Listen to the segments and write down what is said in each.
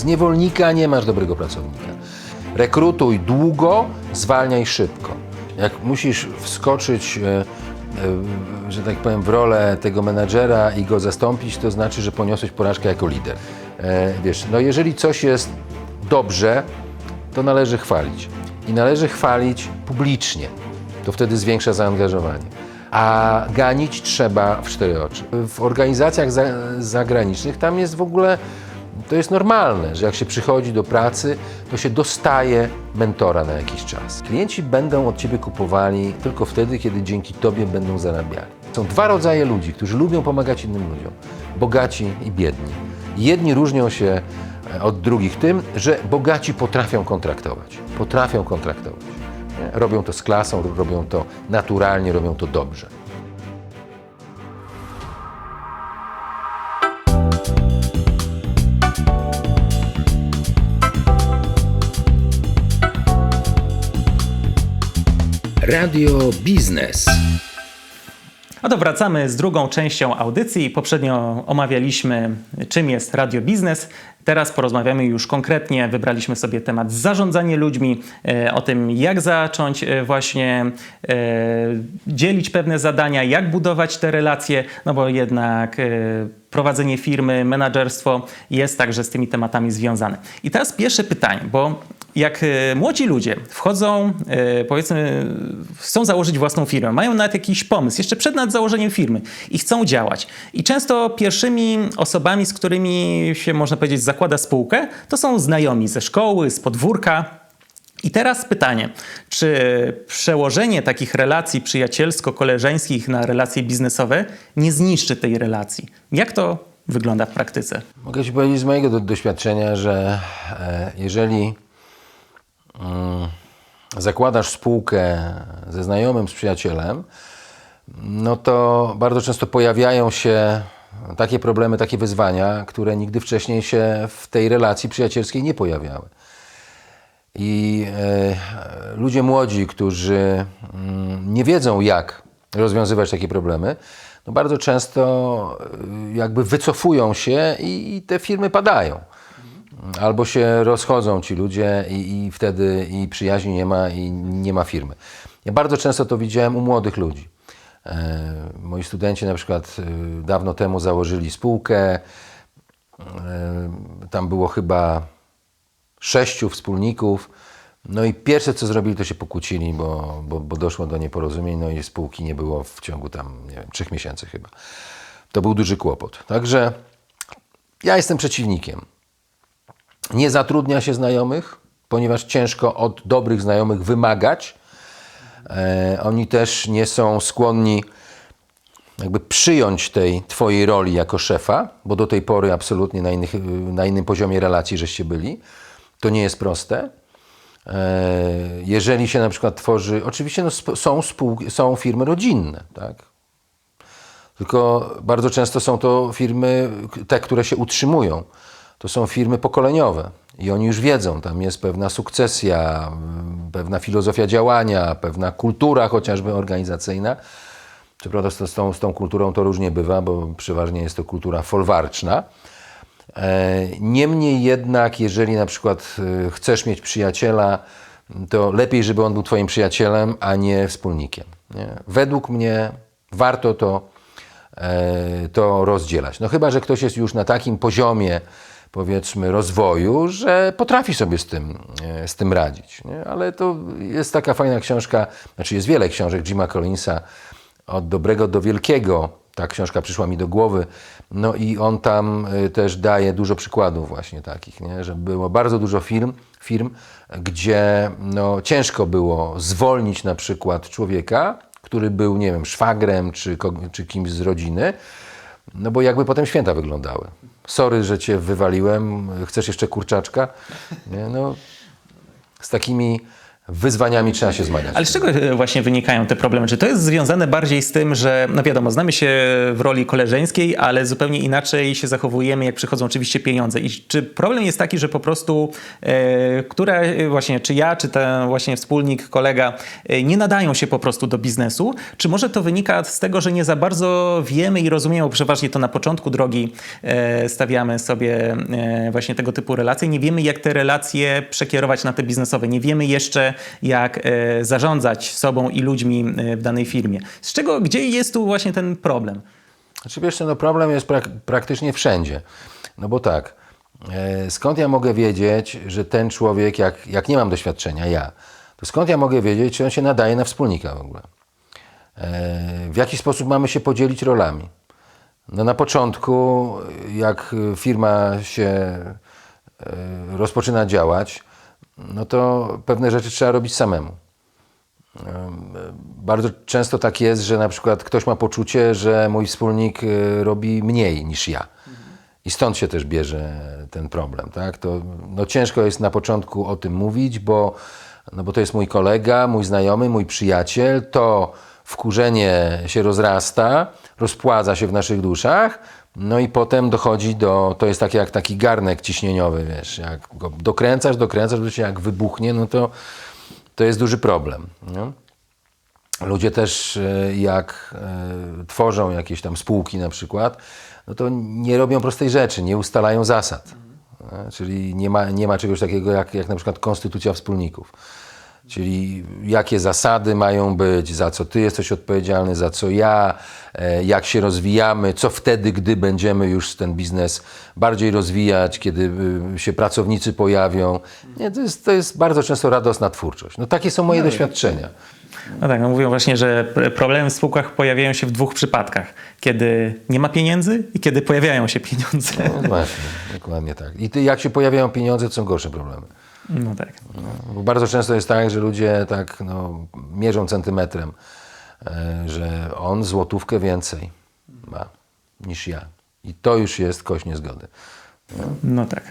Z niewolnika nie masz dobrego pracownika. Rekrutuj długo, zwalniaj szybko. Jak musisz wskoczyć, że tak powiem, w rolę tego menadżera i go zastąpić, to znaczy, że poniosłeś porażkę jako lider. Wiesz, no jeżeli coś jest dobrze, to należy chwalić. I należy chwalić publicznie. To wtedy zwiększa zaangażowanie. A ganić trzeba w cztery oczy. W organizacjach zagranicznych tam jest w ogóle, to jest normalne, że jak się przychodzi do pracy, to się dostaje mentora na jakiś czas. Klienci będą od Ciebie kupowali tylko wtedy, kiedy dzięki Tobie będą zarabiali. Są dwa rodzaje ludzi, którzy lubią pomagać innym ludziom. Bogaci i biedni. Jedni różnią się od drugich tym, że bogaci potrafią kontraktować. Potrafią kontraktować. Nie? Robią to z klasą, robią to naturalnie, robią to dobrze. Radio Biznes. No to wracamy z drugą częścią audycji. Poprzednio omawialiśmy, czym jest Radio Biznes. Teraz porozmawiamy już konkretnie. Wybraliśmy sobie temat zarządzanie ludźmi, o tym, jak zacząć właśnie dzielić pewne zadania, jak budować te relacje, no bo jednak prowadzenie firmy, menadżerstwo jest także z tymi tematami związane. I teraz pierwsze pytanie, bo jak młodzi ludzie wchodzą, powiedzmy, chcą założyć własną firmę, mają nawet jakiś pomysł, jeszcze przed założeniem firmy i chcą działać. I często pierwszymi osobami, z którymi się, można powiedzieć, zakłada spółkę, to są znajomi ze szkoły, z podwórka. I teraz pytanie, czy przełożenie takich relacji przyjacielsko-koleżeńskich na relacje biznesowe nie zniszczy tej relacji? Jak to wygląda w praktyce? Mogę Ci powiedzieć z mojego doświadczenia, że jeżeli zakładasz spółkę ze znajomym, z przyjacielem, no to bardzo często pojawiają się takie problemy, takie wyzwania, które nigdy wcześniej się w tej relacji przyjacielskiej nie pojawiały. I ludzie młodzi, którzy nie wiedzą, jak rozwiązywać takie problemy, no bardzo często jakby wycofują się i te firmy padają. Albo się rozchodzą ci ludzie i wtedy i przyjaźni nie ma i nie ma firmy. Ja bardzo często to widziałem u młodych ludzi. Moi studenci na przykład dawno temu założyli spółkę. Tam było chyba 6 wspólników. No i pierwsze co zrobili, to się pokłócili, bo doszło do nieporozumień, no i spółki nie było w ciągu tam, nie wiem, 3 miesięcy chyba. To był duży kłopot. Także ja jestem przeciwnikiem. Nie zatrudnia się znajomych, ponieważ ciężko od dobrych znajomych wymagać. Oni też nie są skłonni jakby przyjąć tej twojej roli jako szefa, bo do tej pory absolutnie na innym poziomie relacji żeście byli. To nie jest proste. Jeżeli się na przykład tworzy, oczywiście no, są firmy rodzinne, tak? Tylko bardzo często są to firmy, te, które się utrzymują. To są firmy pokoleniowe i oni już wiedzą, tam jest pewna sukcesja, pewna filozofia działania, pewna kultura chociażby organizacyjna. Co prawda z tą kulturą to różnie bywa, bo przeważnie jest to kultura folwarczna. Niemniej jednak, jeżeli na przykład chcesz mieć przyjaciela, to lepiej, żeby on był twoim przyjacielem, a nie wspólnikiem. Nie? Według mnie warto to rozdzielać. No chyba, że ktoś jest już na takim poziomie, powiedzmy, rozwoju, że potrafi sobie z tym radzić. Nie? Ale to jest taka fajna książka, znaczy jest wiele książek Jima Collinsa, Od dobrego do wielkiego. Ta książka przyszła mi do głowy. No i on tam też daje dużo przykładów właśnie takich, nie? Że było bardzo dużo firm, gdzie no, ciężko było zwolnić na przykład człowieka, który był, nie wiem, szwagrem czy kimś z rodziny, no bo jakby potem święta wyglądały. Sorry, że cię wywaliłem, chcesz jeszcze kurczaczka? Nie? No, z takimi wyzwaniami trzeba się zmagać. Ale z czego właśnie wynikają te problemy? Czy to jest związane bardziej z tym, że no wiadomo, znamy się w roli koleżeńskiej, ale zupełnie inaczej się zachowujemy, jak przychodzą oczywiście pieniądze. I czy problem jest taki, że po prostu czy ja, czy ten właśnie wspólnik, kolega nie nadają się po prostu do biznesu? Czy może to wynika z tego, że nie za bardzo wiemy i rozumiemy, bo przeważnie to na początku drogi stawiamy sobie właśnie tego typu relacje. Nie wiemy, jak te relacje przekierować na te biznesowe. Nie wiemy jeszcze, jak zarządzać sobą i ludźmi w danej firmie. Gdzie jest tu właśnie ten problem? Znaczy wiesz co, no problem jest praktycznie wszędzie. No bo tak, skąd ja mogę wiedzieć, że ten człowiek, jak nie mam doświadczenia, to skąd ja mogę wiedzieć, czy on się nadaje na wspólnika w ogóle? W jaki sposób mamy się podzielić rolami? No na początku, jak firma się rozpoczyna działać, no to pewne rzeczy trzeba robić samemu. Bardzo często tak jest, że na przykład ktoś ma poczucie, że mój wspólnik robi mniej niż ja. I stąd się też bierze ten problem. Tak? No ciężko jest na początku o tym mówić, bo to jest mój kolega, mój znajomy, mój przyjaciel. To wkurzenie się rozrasta, rozpłaca się w naszych duszach, no i potem dochodzi to jest jak taki garnek ciśnieniowy, wiesz, jak go dokręcasz, to się jak wybuchnie, no to jest duży problem. Nie? Ludzie też jak tworzą jakieś tam spółki na przykład, no to nie robią prostej rzeczy, nie ustalają zasad. Czyli nie ma czegoś takiego jak na przykład konstytucja wspólników. Czyli jakie zasady mają być, za co ty jesteś odpowiedzialny, za co ja, jak się rozwijamy, co wtedy, gdy będziemy już ten biznes bardziej rozwijać, kiedy się pracownicy pojawią. Nie, to jest bardzo często radosna twórczość. No takie są moje doświadczenia. No tak, no mówią właśnie, że problemy w spółkach pojawiają się w dwóch przypadkach. Kiedy nie ma pieniędzy i kiedy pojawiają się pieniądze. No właśnie, dokładnie tak. I jak się pojawiają pieniądze, to są gorsze problemy. No tak. Bo bardzo często jest tak, że ludzie tak mierzą centymetrem, że on złotówkę więcej ma niż ja. I to już jest kość niezgody. No tak.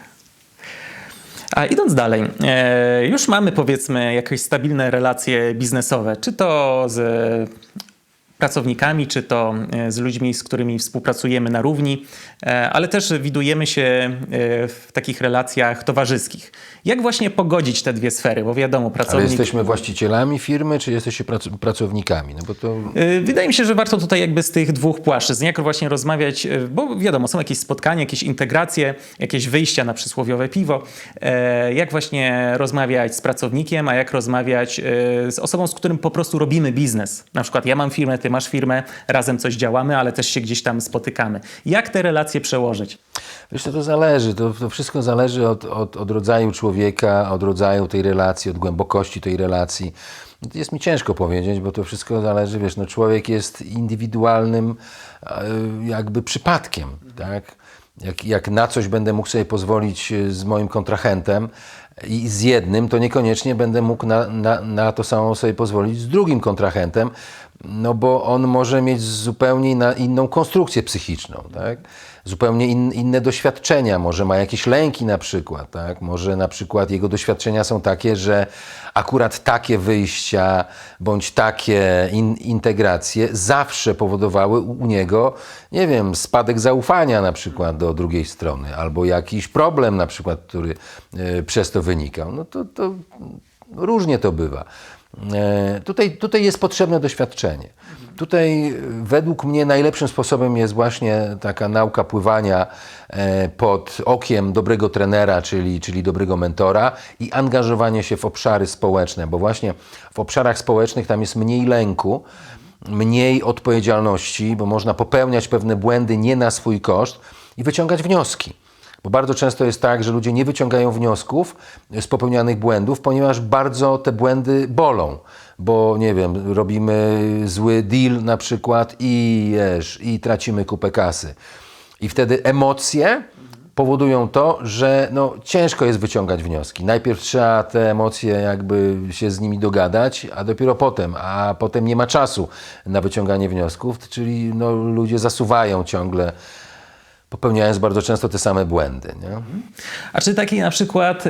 A idąc dalej, już mamy powiedzmy jakieś stabilne relacje biznesowe, czy to z pracownikami, czy to z ludźmi, z którymi współpracujemy na równi, ale też widujemy się w takich relacjach towarzyskich. Jak właśnie pogodzić te dwie sfery? Bo wiadomo, pracownik... Ale jesteśmy właścicielami firmy, czy jesteście pracownikami? No bo to... Wydaje mi się, że warto tutaj jakby z tych dwóch płaszczyzn, jak właśnie rozmawiać, bo wiadomo, są jakieś spotkania, jakieś integracje, jakieś wyjścia na przysłowiowe piwo. Jak właśnie rozmawiać z pracownikiem, a jak rozmawiać z osobą, z którym po prostu robimy biznes. Na przykład ja mam firmę, ty masz firmę, razem coś działamy, ale też się gdzieś tam spotykamy. Jak te relacje przełożyć? Wiesz, to zależy. To wszystko zależy od rodzaju człowieka, od rodzaju tej relacji, od głębokości tej relacji. Jest mi ciężko powiedzieć, bo to wszystko zależy, wiesz, no człowiek jest indywidualnym jakby przypadkiem, tak? Jak na coś będę mógł sobie pozwolić z moim kontrahentem i z jednym, to niekoniecznie będę mógł na to samo sobie pozwolić z drugim kontrahentem, no bo on może mieć zupełnie inną konstrukcję psychiczną, tak? Zupełnie inne doświadczenia, może ma jakieś lęki na przykład, tak? Może na przykład jego doświadczenia są takie, że akurat takie wyjścia bądź takie integracje zawsze powodowały u niego, nie wiem, spadek zaufania na przykład do drugiej strony albo jakiś problem na przykład, który przez to wynikał. No to różnie to bywa. Tutaj jest potrzebne doświadczenie. Tutaj według mnie najlepszym sposobem jest właśnie taka nauka pływania pod okiem dobrego trenera, czyli dobrego mentora i angażowanie się w obszary społeczne, bo właśnie w obszarach społecznych tam jest mniej lęku, mniej odpowiedzialności, bo można popełniać pewne błędy nie na swój koszt i wyciągać wnioski. Bo bardzo często jest tak, że ludzie nie wyciągają wniosków z popełnianych błędów, ponieważ bardzo te błędy bolą. Bo nie wiem, robimy zły deal na przykład i tracimy kupę kasy. I wtedy emocje powodują to, że ciężko jest wyciągać wnioski. Najpierw trzeba te emocje jakby się z nimi dogadać, a potem nie ma czasu na wyciąganie wniosków, czyli ludzie zasuwają ciągle popełniając bardzo często te same błędy. Nie? A czy taki na przykład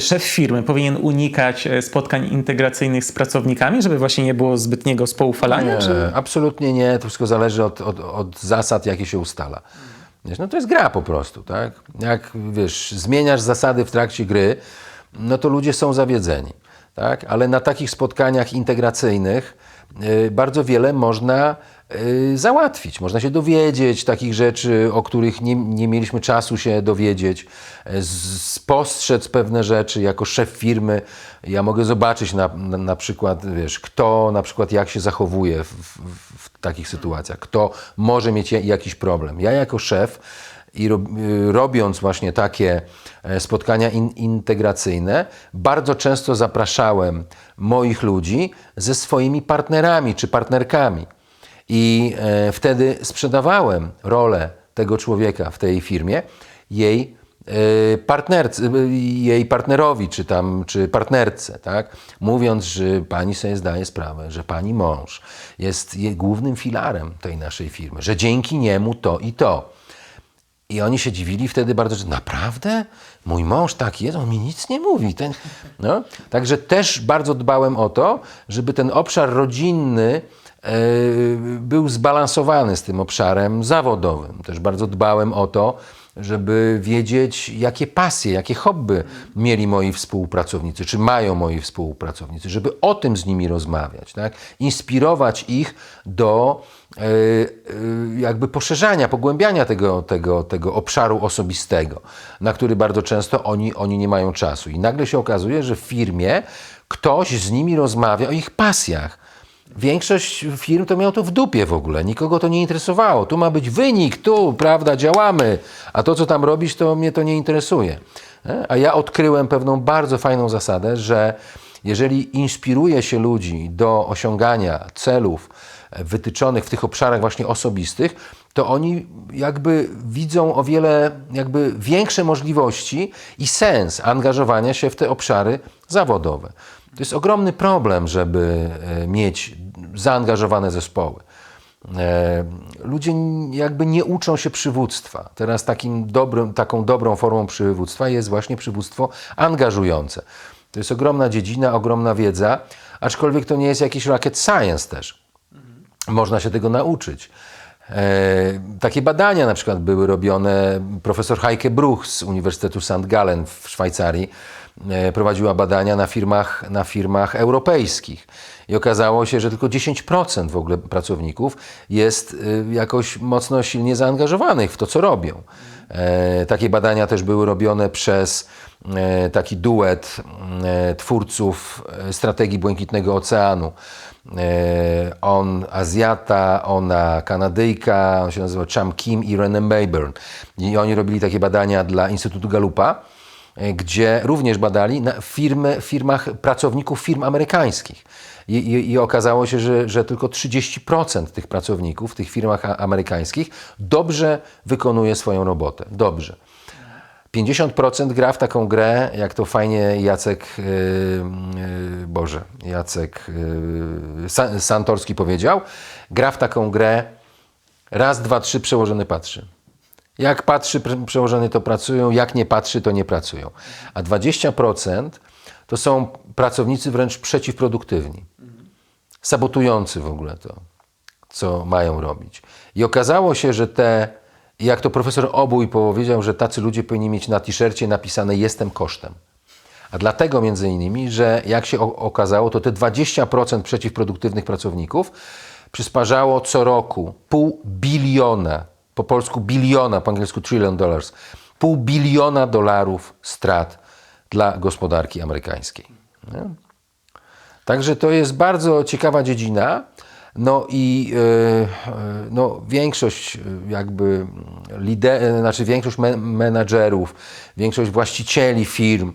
szef firmy powinien unikać spotkań integracyjnych z pracownikami, żeby właśnie nie było zbytniego spoufalania? Czy... Absolutnie nie. To wszystko zależy od zasad, jakie się ustala. Wiesz, no to jest gra po prostu, tak? Jak, wiesz, zmieniasz zasady w trakcie gry, no to ludzie są zawiedzeni, tak? Ale na takich spotkaniach integracyjnych bardzo wiele można załatwić. Można się dowiedzieć takich rzeczy, o których nie mieliśmy czasu się dowiedzieć, spostrzec pewne rzeczy jako szef firmy. Ja mogę zobaczyć na przykład, wiesz, kto na przykład jak się zachowuje w takich sytuacjach, kto może mieć jakiś problem. Ja jako szef i robiąc właśnie takie spotkania integracyjne, bardzo często zapraszałem moich ludzi ze swoimi partnerami czy partnerkami. I wtedy sprzedawałem rolę tego człowieka w tej firmie jej jej partnerowi czy partnerce, tak? Mówiąc, że pani sobie zdaje sprawę, że pani mąż jest głównym filarem tej naszej firmy, że dzięki niemu to i to. I oni się dziwili wtedy bardzo, że naprawdę? Mój mąż taki jest? On mi nic nie mówi. No. Także też bardzo dbałem o to, żeby ten obszar rodzinny był zbalansowany z tym obszarem zawodowym. Też bardzo dbałem o to, żeby wiedzieć, jakie pasje, jakie hobby mieli moi współpracownicy, czy mają moi współpracownicy, żeby o tym z nimi rozmawiać, tak? Inspirować ich do jakby poszerzania, pogłębiania tego obszaru osobistego, na który bardzo często oni nie mają czasu. I nagle się okazuje, że w firmie ktoś z nimi rozmawia o ich pasjach. Większość firm to miało to w dupie w ogóle, nikogo to nie interesowało. Tu ma być wynik, tu, prawda, działamy, a to, co tam robisz, to mnie to nie interesuje. A ja odkryłem pewną bardzo fajną zasadę, że jeżeli inspiruje się ludzi do osiągania celów wytyczonych w tych obszarach właśnie osobistych, to oni jakby widzą o wiele jakby większe możliwości i sens angażowania się w te obszary zawodowe. To jest ogromny problem, żeby mieć zaangażowane zespoły. Ludzie jakby nie uczą się przywództwa. Teraz taką dobrą formą przywództwa jest właśnie przywództwo angażujące. To jest ogromna dziedzina, ogromna wiedza, aczkolwiek to nie jest jakiś rocket science też. Można się tego nauczyć. Takie badania na przykład były robione, profesor Heike Bruch z Uniwersytetu St. Gallen w Szwajcarii prowadziła badania na firmach europejskich i okazało się, że tylko 10% w ogóle pracowników jest jakoś mocno silnie zaangażowanych w to, co robią. Takie badania też były robione przez taki duet twórców strategii Błękitnego Oceanu. On Azjata, ona Kanadyjka, on się nazywa Cham Kim i René Mayburn. I oni robili takie badania dla Instytutu Gallupa, gdzie również badali na firmach pracowników firm amerykańskich. I okazało się, że tylko 30% tych pracowników w tych firmach amerykańskich dobrze wykonuje swoją robotę. Dobrze. 50% gra w taką grę, jak to fajnie Jacek Santorski powiedział, gra w taką grę raz, dwa, trzy, przełożony patrzy. Jak patrzy przełożony, to pracują, jak nie patrzy, to nie pracują. A 20% to są pracownicy wręcz przeciwproduktywni, sabotujący w ogóle to, co mają robić. I okazało się, że jak to profesor Obój powiedział, że tacy ludzie powinni mieć na t-shircie napisane „jestem kosztem”. A dlatego między innymi, że jak się okazało, to te 20% przeciwproduktywnych pracowników przysparzało co roku $500 biliona, po polsku biliona, po angielsku $1 trillion, $500 biliona strat dla gospodarki amerykańskiej. Nie? Także to jest bardzo ciekawa dziedzina. No i większość większość menadżerów, większość właścicieli firm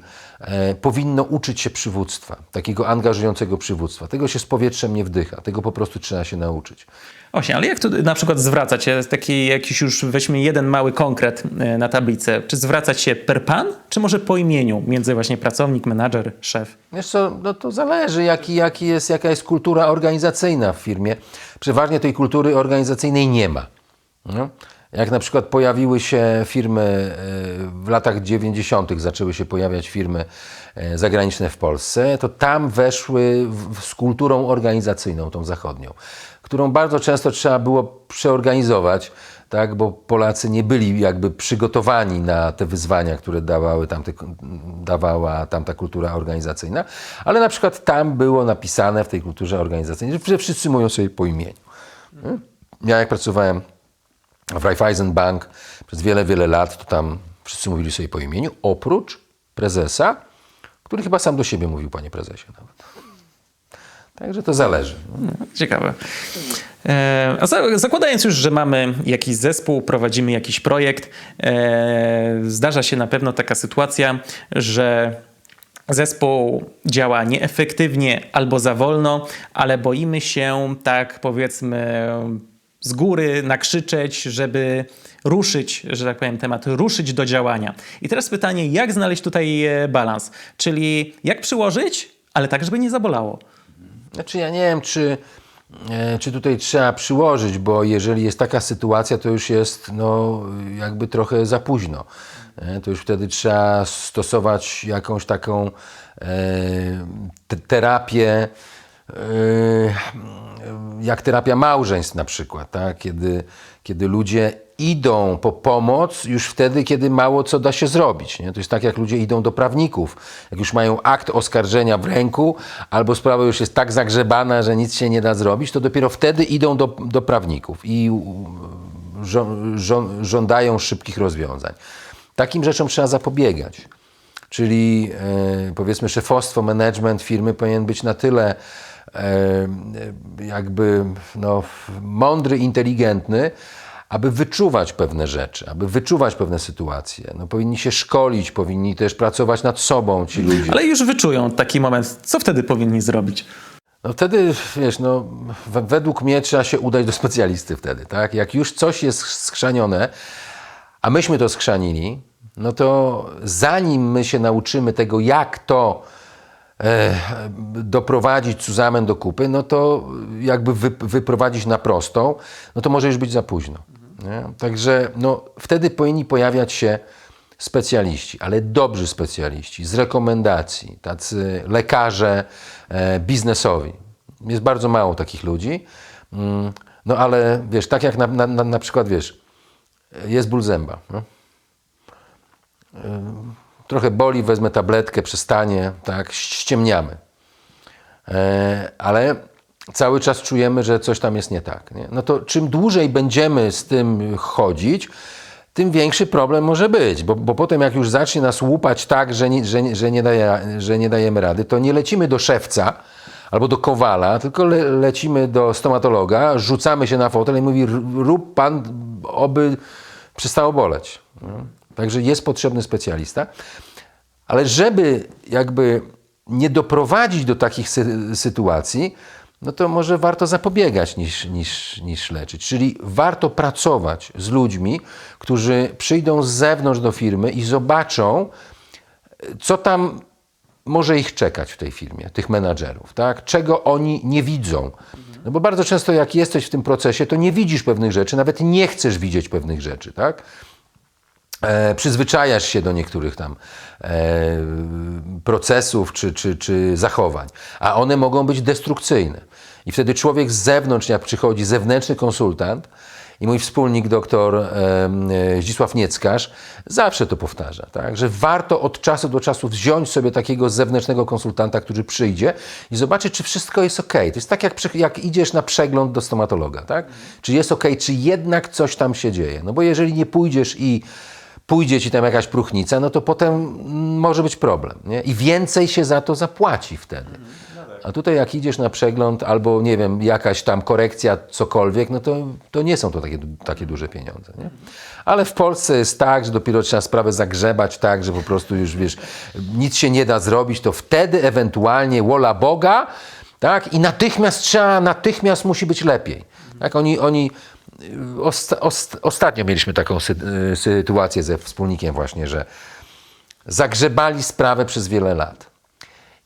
powinno uczyć się przywództwa, takiego angażującego przywództwa. Tego się z powietrzem nie wdycha, tego po prostu trzeba się nauczyć. Właśnie, ale jak to na przykład zwracać się? Taki jakiś już weźmy jeden mały konkret na tablicę. Czy zwracać się per pan, czy może po imieniu między właśnie pracownik, menadżer, szef? Wiesz co, no to zależy jaka jest kultura organizacyjna w firmie. Przeważnie tej kultury organizacyjnej nie ma. No? Jak na przykład pojawiły się firmy w latach 90. zaczęły się pojawiać firmy zagraniczne w Polsce, to tam weszły z kulturą organizacyjną, tą zachodnią, którą bardzo często trzeba było przeorganizować, tak, bo Polacy nie byli jakby przygotowani na te wyzwania, które dawała tamta kultura organizacyjna, ale na przykład tam było napisane w tej kulturze organizacyjnej, że wszyscy mówią sobie po imieniu. Ja jak pracowałem w Raiffeisen Bank przez wiele, wiele lat, to tam wszyscy mówili sobie po imieniu, oprócz prezesa, który chyba sam do siebie mówił, panie prezesie nawet. Także to zależy. Ciekawe. Zakładając już, że mamy jakiś zespół, prowadzimy jakiś projekt, zdarza się na pewno taka sytuacja, że zespół działa nieefektywnie albo za wolno, ale boimy się, tak powiedzmy, z góry nakrzyczeć, żeby ruszyć, że tak powiem, ruszyć do działania. I teraz pytanie, jak znaleźć tutaj balans? Czyli jak przyłożyć, ale tak, żeby nie zabolało? Znaczy ja nie wiem, czy tutaj trzeba przyłożyć, bo jeżeli jest taka sytuacja, to już jest jakby trochę za późno. To już wtedy trzeba stosować jakąś taką terapię, jak terapia małżeństw na przykład, tak? Kiedy ludzie idą po pomoc już wtedy, kiedy mało co da się zrobić. Nie? To jest tak, jak ludzie idą do prawników. Jak już mają akt oskarżenia w ręku, albo sprawa już jest tak zagrzebana, że nic się nie da zrobić, to dopiero wtedy idą do prawników i żądają szybkich rozwiązań. Takim rzeczom trzeba zapobiegać. Czyli powiedzmy szefostwo, management firmy powinien być na tyle jakby mądry, inteligentny, aby wyczuwać pewne rzeczy, aby wyczuwać pewne sytuacje. Powinni się szkolić, powinni też pracować nad sobą ci ludzie. Ale już wyczują taki moment. Co wtedy powinni zrobić? Wtedy, wiesz, według mnie trzeba się udać do specjalisty wtedy, tak? Jak już coś jest skrzanione, a myśmy to skrzanili, no to zanim my się nauczymy tego, jak to doprowadzić zusammen do kupy, no to jakby wyprowadzić na prostą, no to może już być za późno. Nie? Także wtedy powinni pojawiać się specjaliści, ale dobrzy specjaliści, z rekomendacji, tacy lekarze biznesowi. Jest bardzo mało takich ludzi, ale wiesz, tak jak na przykład, wiesz, jest ból zęba. No? Trochę boli, wezmę tabletkę, przestanie, tak, ściemniamy. Ale cały czas czujemy, że coś tam jest nie tak. Nie? No to czym dłużej będziemy z tym chodzić, tym większy problem może być, bo potem jak już zacznie nas łupać tak, że nie dajemy rady, to nie lecimy do szewca albo do kowala, tylko lecimy do stomatologa, rzucamy się na fotel i mówi, rób pan, oby przestało boleć. No. Także jest potrzebny specjalista, ale żeby jakby nie doprowadzić do takich sytuacji, no to może warto zapobiegać niż leczyć. Czyli warto pracować z ludźmi, którzy przyjdą z zewnątrz do firmy i zobaczą, co tam może ich czekać w tej firmie, tych menadżerów, tak? Czego oni nie widzą. No bo bardzo często jak jesteś w tym procesie, to nie widzisz pewnych rzeczy, nawet nie chcesz widzieć pewnych rzeczy, tak? Przyzwyczajasz się do niektórych tam procesów czy zachowań, a one mogą być destrukcyjne. I wtedy człowiek z zewnątrz, jak przychodzi zewnętrzny konsultant i mój wspólnik doktor Zdzisław Nieckarz zawsze to powtarza, tak? Że warto od czasu do czasu wziąć sobie takiego zewnętrznego konsultanta, który przyjdzie i zobaczy, czy wszystko jest ok. To jest tak, jak idziesz na przegląd do stomatologa, tak? Czy jest ok, czy jednak coś tam się dzieje. No bo jeżeli nie pójdziesz i pójdzie ci tam jakaś próchnica, no to potem może być problem. Nie? I więcej się za to zapłaci wtedy. A tutaj jak idziesz na przegląd albo, nie wiem, jakaś tam korekcja, cokolwiek, no to nie są to takie duże pieniądze. Nie? Ale w Polsce jest tak, że dopiero trzeba sprawę zagrzebać tak, że po prostu już, wiesz, nic się nie da zrobić, to wtedy ewentualnie wola Boga, tak? I natychmiast musi być lepiej. Tak? Ostatnio mieliśmy taką sytuację ze wspólnikiem właśnie, że zagrzebali sprawę przez wiele lat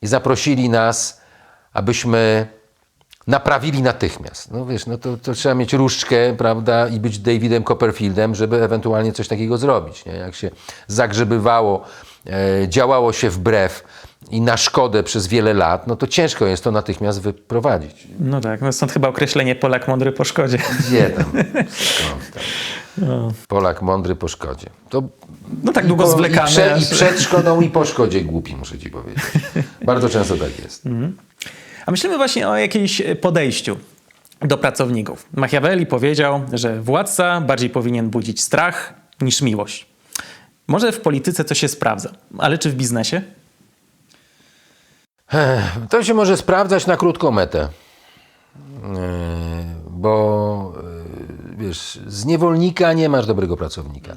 i zaprosili nas, abyśmy naprawili natychmiast. No wiesz, no to trzeba mieć różdżkę, prawda, i być Davidem Copperfieldem, żeby ewentualnie coś takiego zrobić, nie? Jak się zagrzebywało, działało się wbrew i na szkodę przez wiele lat, no to ciężko jest to natychmiast wyprowadzić. No tak, no stąd chyba określenie Polak mądry po szkodzie. Gdzie tam? Skąd tam? Polak mądry po szkodzie. To No tak długo zwlekamy. I przed szkodą, i po szkodzie głupi, muszę ci powiedzieć. Bardzo często tak jest. A myślimy właśnie o jakimś podejściu do pracowników. Machiavelli powiedział, że władca bardziej powinien budzić strach niż miłość. Może w polityce to się sprawdza, ale czy w biznesie? To się może sprawdzać na krótką metę. Bo wiesz, z niewolnika nie masz dobrego pracownika.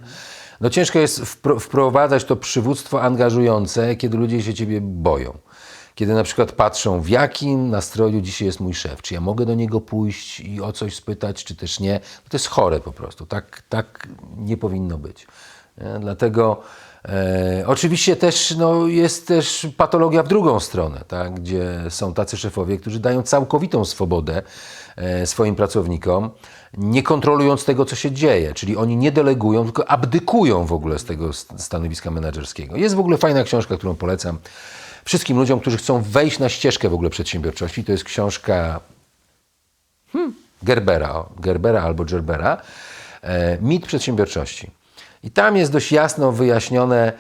No ciężko jest wprowadzać to przywództwo angażujące, kiedy ludzie się ciebie boją. Kiedy na przykład patrzą, w jakim nastroju dzisiaj jest mój szef. Czy ja mogę do niego pójść i o coś spytać, czy też nie. No to jest chore po prostu. Tak nie powinno być. Nie? Dlatego oczywiście też jest też patologia w drugą stronę, tak? Gdzie są tacy szefowie, którzy dają całkowitą swobodę swoim pracownikom, nie kontrolując tego, co się dzieje. Czyli oni nie delegują, tylko abdykują w ogóle z tego stanowiska menedżerskiego. Jest w ogóle fajna książka, którą polecam wszystkim ludziom, którzy chcą wejść na ścieżkę w ogóle przedsiębiorczości. To jest książka Gerbera albo Gerbera, Mit przedsiębiorczości. I tam jest dość jasno wyjaśnione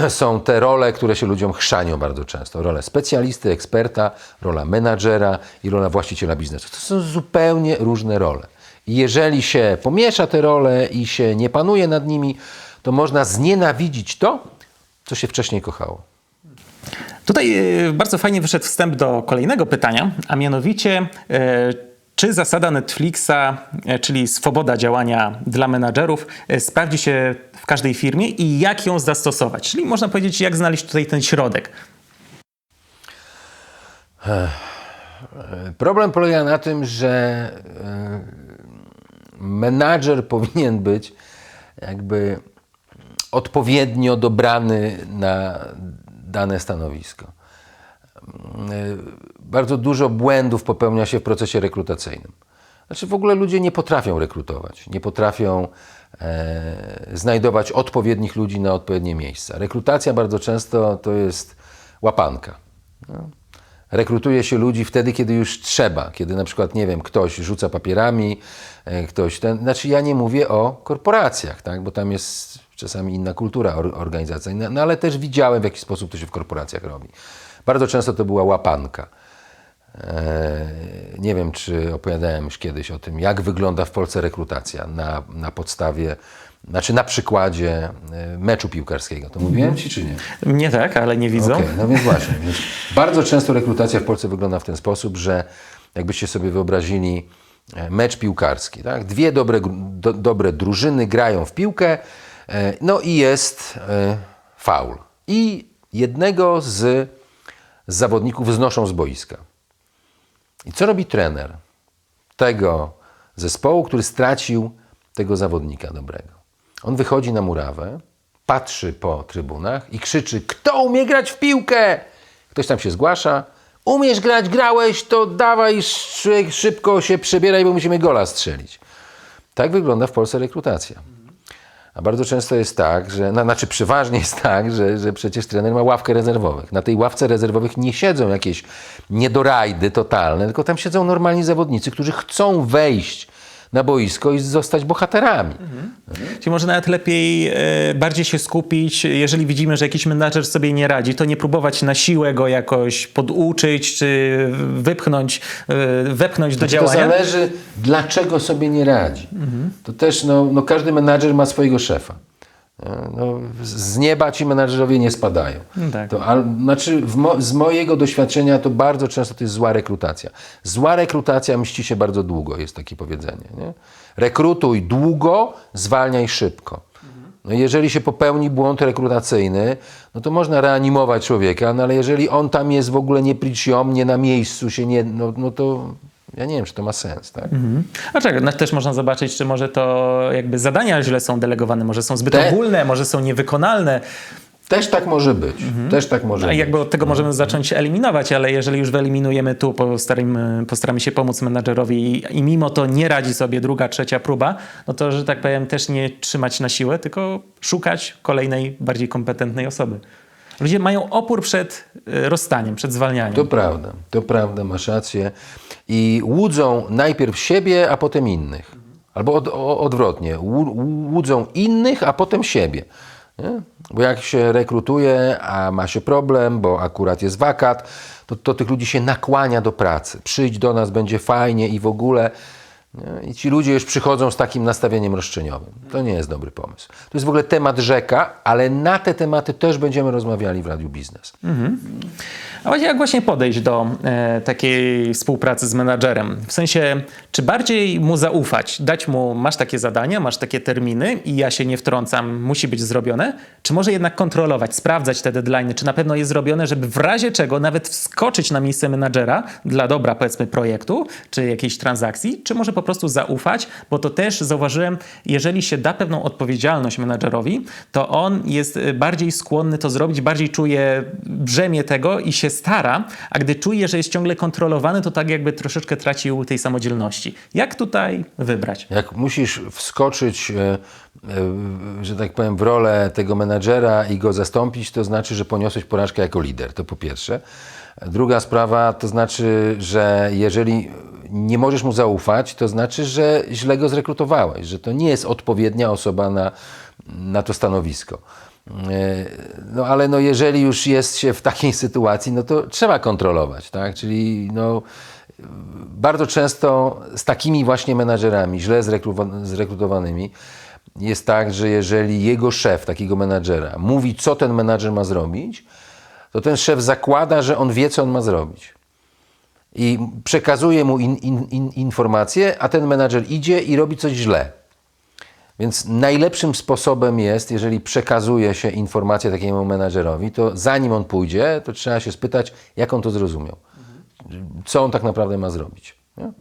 są te role, które się ludziom chrzanią bardzo często. Rola specjalisty, eksperta, rola menadżera i rola właściciela biznesu. To są zupełnie różne role. I jeżeli się pomiesza te role i się nie panuje nad nimi, to można znienawidzić to, co się wcześniej kochało. Tutaj bardzo fajnie wyszedł wstęp do kolejnego pytania, a mianowicie czy zasada Netflixa, czyli swoboda działania dla menadżerów, sprawdzi się w każdej firmie i jak ją zastosować? Czyli można powiedzieć, jak znaleźć tutaj ten środek. Problem polega na tym, że menadżer powinien być jakby odpowiednio dobrany na dane stanowisko. Bardzo dużo błędów popełnia się w procesie rekrutacyjnym. Znaczy w ogóle ludzie nie potrafią rekrutować, nie potrafią znajdować odpowiednich ludzi na odpowiednie miejsca. Rekrutacja bardzo często to jest łapanka. No. Rekrutuje się ludzi wtedy, kiedy już trzeba, kiedy na przykład, nie wiem, ktoś rzuca papierami, znaczy ja nie mówię o korporacjach, tak, bo tam jest czasami inna kultura organizacyjna, no ale też widziałem, w jaki sposób to się w korporacjach robi. Bardzo często to była łapanka. Nie wiem, czy opowiadałem już kiedyś o tym, jak wygląda w Polsce rekrutacja na podstawie, znaczy na przykładzie meczu piłkarskiego. To mówiłem ci, czy nie? Nie tak, ale nie widzą. Okay, no więc właśnie. Więc bardzo często rekrutacja w Polsce wygląda w ten sposób, że jakbyście sobie wyobrazili mecz piłkarski, tak? Dwie dobre drużyny grają w piłkę, no i jest faul. I jednego z zawodników znoszą z boiska. I co robi trener tego zespołu, który stracił tego zawodnika dobrego? On wychodzi na murawę, patrzy po trybunach i krzyczy: kto umie grać w piłkę? Ktoś tam się zgłasza. Umiesz grać, grałeś, to dawaj szybko się przebieraj, bo musimy gola strzelić. Tak wygląda w Polsce rekrutacja. A bardzo często jest tak, że, znaczy przeważnie jest tak, że przecież trener ma ławkę rezerwowych. Na tej ławce rezerwowych nie siedzą jakieś niedorajdy totalne, tylko tam siedzą normalni zawodnicy, którzy chcą wejść na boisko i zostać bohaterami. Czyli może nawet lepiej bardziej się skupić, jeżeli widzimy, że jakiś menadżer sobie nie radzi, to nie próbować na siłę go jakoś poduczyć, czy wepchnąć do działania. To zależy, dlaczego sobie nie radzi. To też każdy menadżer ma swojego szefa. Z nieba ci menadżerowie nie spadają. Tak. Znaczy z mojego doświadczenia to bardzo często to jest zła rekrutacja. Zła rekrutacja mści się bardzo długo, jest takie powiedzenie. Nie? Rekrutuj długo, zwalniaj szybko. No jeżeli się popełni błąd rekrutacyjny, no to można reanimować człowieka, no ale jeżeli on tam jest w ogóle nie priciom, nie na miejscu, się nie, no to ja nie wiem, czy to ma sens, tak? A czego? No, też można zobaczyć, czy może to jakby zadania źle są delegowane, może są zbyt ogólne, może są niewykonalne. Też tak może być. Też tak może A być. jakby od tego możemy zacząć eliminować, ale jeżeli już wyeliminujemy tu, postaramy się pomóc menadżerowi i mimo to nie radzi sobie druga, trzecia próba, no to, że tak powiem, też nie trzymać na siłę, tylko szukać kolejnej, bardziej kompetentnej osoby. Ludzie mają opór przed rozstaniem, przed zwalnianiem. To prawda, masz rację. I łudzą najpierw siebie, a potem innych. Albo odwrotnie, łudzą innych, a potem siebie. Nie? Bo jak się rekrutuje, a ma się problem, bo akurat jest wakat, to tych ludzi się nakłania do pracy. Przyjdź do nas, będzie fajnie i w ogóle. Nie? I ci ludzie już przychodzą z takim nastawieniem roszczeniowym. To nie jest dobry pomysł. To jest w ogóle temat rzeka, ale na te tematy też będziemy rozmawiali w Radiu Biznes. A jak właśnie podejść do takiej współpracy z menadżerem? W sensie, czy bardziej mu zaufać, dać mu, masz takie zadania, masz takie terminy i ja się nie wtrącam, musi być zrobione? Czy może jednak kontrolować, sprawdzać te deadline'y, czy na pewno jest zrobione, żeby w razie czego nawet wskoczyć na miejsce menadżera dla dobra, powiedzmy, projektu, czy jakiejś transakcji, czy może po prostu zaufać, bo to też zauważyłem, jeżeli się da pewną odpowiedzialność menadżerowi, to on jest bardziej skłonny to zrobić, bardziej czuje brzemię tego i się stara, a gdy czuje, że jest ciągle kontrolowany, to tak jakby troszeczkę tracił tej samodzielności. Jak tutaj wybrać? Jak musisz wskoczyć, że tak powiem, w rolę tego menadżera i go zastąpić, to znaczy, że poniosłeś porażkę jako lider, to po pierwsze. Druga sprawa, to znaczy, że jeżeli nie możesz mu zaufać, to znaczy, że źle go zrekrutowałeś, że to nie jest odpowiednia osoba na to stanowisko. No ale no, jeżeli już jest się w takiej sytuacji, no to trzeba kontrolować, tak? Czyli no, bardzo często z takimi właśnie menadżerami, źle zrekrutowanymi, jest tak, że jeżeli jego szef, takiego menadżera, mówi, co ten menadżer ma zrobić, to ten szef zakłada, że on wie, co on ma zrobić. I przekazuje mu informacje, a ten menadżer idzie i robi coś źle. Więc najlepszym sposobem jest, jeżeli przekazuje się informację takiemu menadżerowi, to zanim on pójdzie, to trzeba się spytać, jak on to zrozumiał. Co on tak naprawdę ma zrobić. Nie?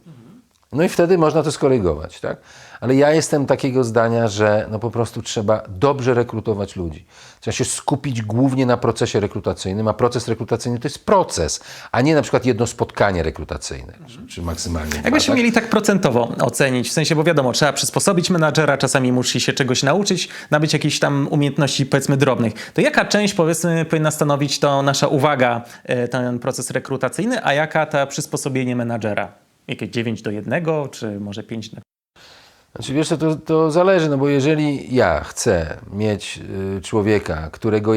No i wtedy można to skorygować, tak? Ale ja jestem takiego zdania, że no po prostu trzeba dobrze rekrutować ludzi. Trzeba się skupić głównie na procesie rekrutacyjnym, a proces rekrutacyjny to jest proces, a nie na przykład jedno spotkanie rekrutacyjne, czy maksymalnie dwa, Jakbyśmy tak? mieli tak procentowo ocenić, w sensie, bo wiadomo, trzeba przysposobić menadżera, czasami musi się czegoś nauczyć, nabyć jakichś tam umiejętności, powiedzmy, drobnych. To jaka część, powiedzmy, powinna stanowić to nasza uwaga, ten proces rekrutacyjny, a jaka ta przysposobienie menadżera? Jakieś 9:1, czy może 5 na... Znaczy, wiesz co, to zależy, no bo jeżeli ja chcę mieć człowieka, którego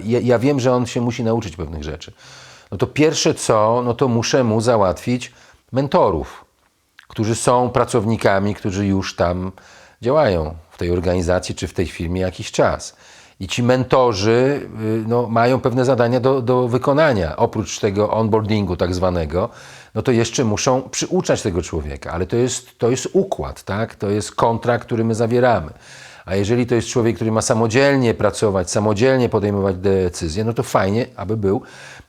ja wiem, że on się musi nauczyć pewnych rzeczy, no to pierwsze co, no to muszę mu załatwić mentorów, którzy są pracownikami, którzy już tam działają w tej organizacji czy w tej firmie jakiś czas. I ci mentorzy no, mają pewne zadania do wykonania. Oprócz tego onboardingu tak zwanego, no to jeszcze muszą przyuczać tego człowieka. Ale to jest układ, tak? To jest kontrakt, który my zawieramy. A jeżeli to jest człowiek, który ma samodzielnie pracować, samodzielnie podejmować decyzje, no to fajnie, aby był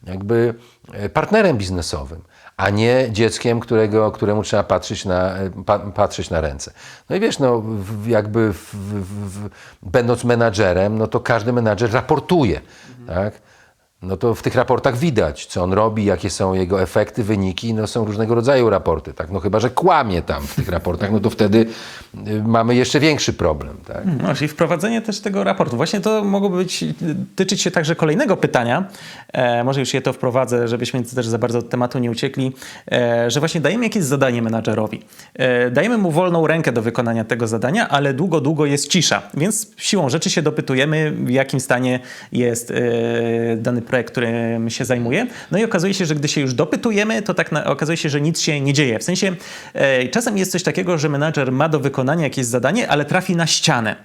jakby partnerem biznesowym, a nie dzieckiem, któremu trzeba patrzeć na ręce. No i wiesz, no, będąc menadżerem, no to każdy menadżer raportuje, tak? No to w tych raportach widać, co on robi, jakie są jego efekty, wyniki, no są różnego rodzaju raporty, tak? No chyba że kłamie tam w tych raportach, no to wtedy mamy jeszcze większy problem, tak? No, czyli wprowadzenie też tego raportu. Właśnie to mogłoby tyczyć się także kolejnego pytania. Może już je to wprowadzę, żebyśmy też za bardzo od tematu nie uciekli, że właśnie dajemy jakieś zadanie menadżerowi. Dajemy mu wolną rękę do wykonania tego zadania, ale długo jest cisza. Więc siłą rzeczy się dopytujemy, w jakim stanie jest dany projekt, którym się zajmuje. No i okazuje się, że gdy się już dopytujemy, to tak okazuje się, że nic się nie dzieje. W sensie czasem jest coś takiego, że menadżer ma do wykonania jakieś zadanie, ale trafi na ścianę.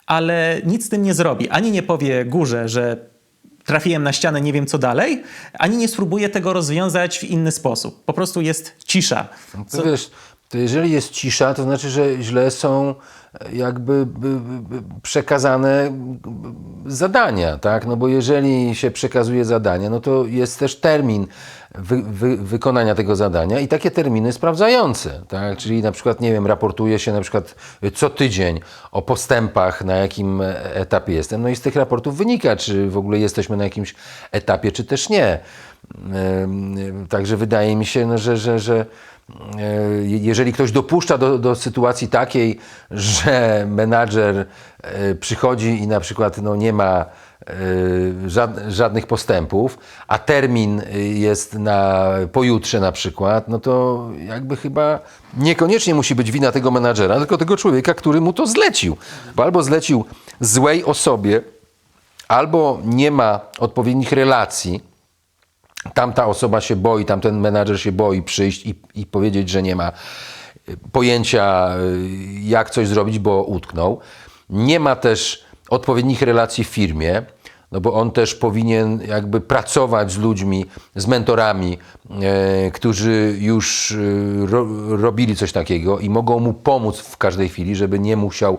Ale nic z tym nie zrobi. Ani nie powie górze, że trafiłem na ścianę, nie wiem co dalej, ani nie spróbuje tego rozwiązać w inny sposób. Po prostu jest cisza. To wiesz, to jeżeli jest cisza, to znaczy, że źle są jakby przekazane zadania, tak? No bo jeżeli się przekazuje zadania, no to jest też termin wykonania tego zadania i takie terminy sprawdzające, tak? Czyli na przykład, nie wiem, raportuje się na przykład co tydzień o postępach, na jakim etapie jestem, no i z tych raportów wynika, czy w ogóle jesteśmy na jakimś etapie, czy też nie. Także wydaje mi się, no, że jeżeli ktoś dopuszcza do sytuacji takiej, że menadżer przychodzi i na przykład no, nie ma żadnych postępów, a termin jest na pojutrze na przykład, no to jakby chyba niekoniecznie musi być wina tego menadżera, tylko tego człowieka, który mu to zlecił. Bo albo zlecił złej osobie, albo nie ma odpowiednich relacji, tamta osoba się boi, tamten menadżer się boi przyjść i powiedzieć, że nie ma pojęcia, jak coś zrobić, bo utknął. Nie ma też odpowiednich relacji w firmie, no bo on też powinien jakby pracować z ludźmi, z mentorami, którzy już robili coś takiego i mogą mu pomóc w każdej chwili, żeby nie musiał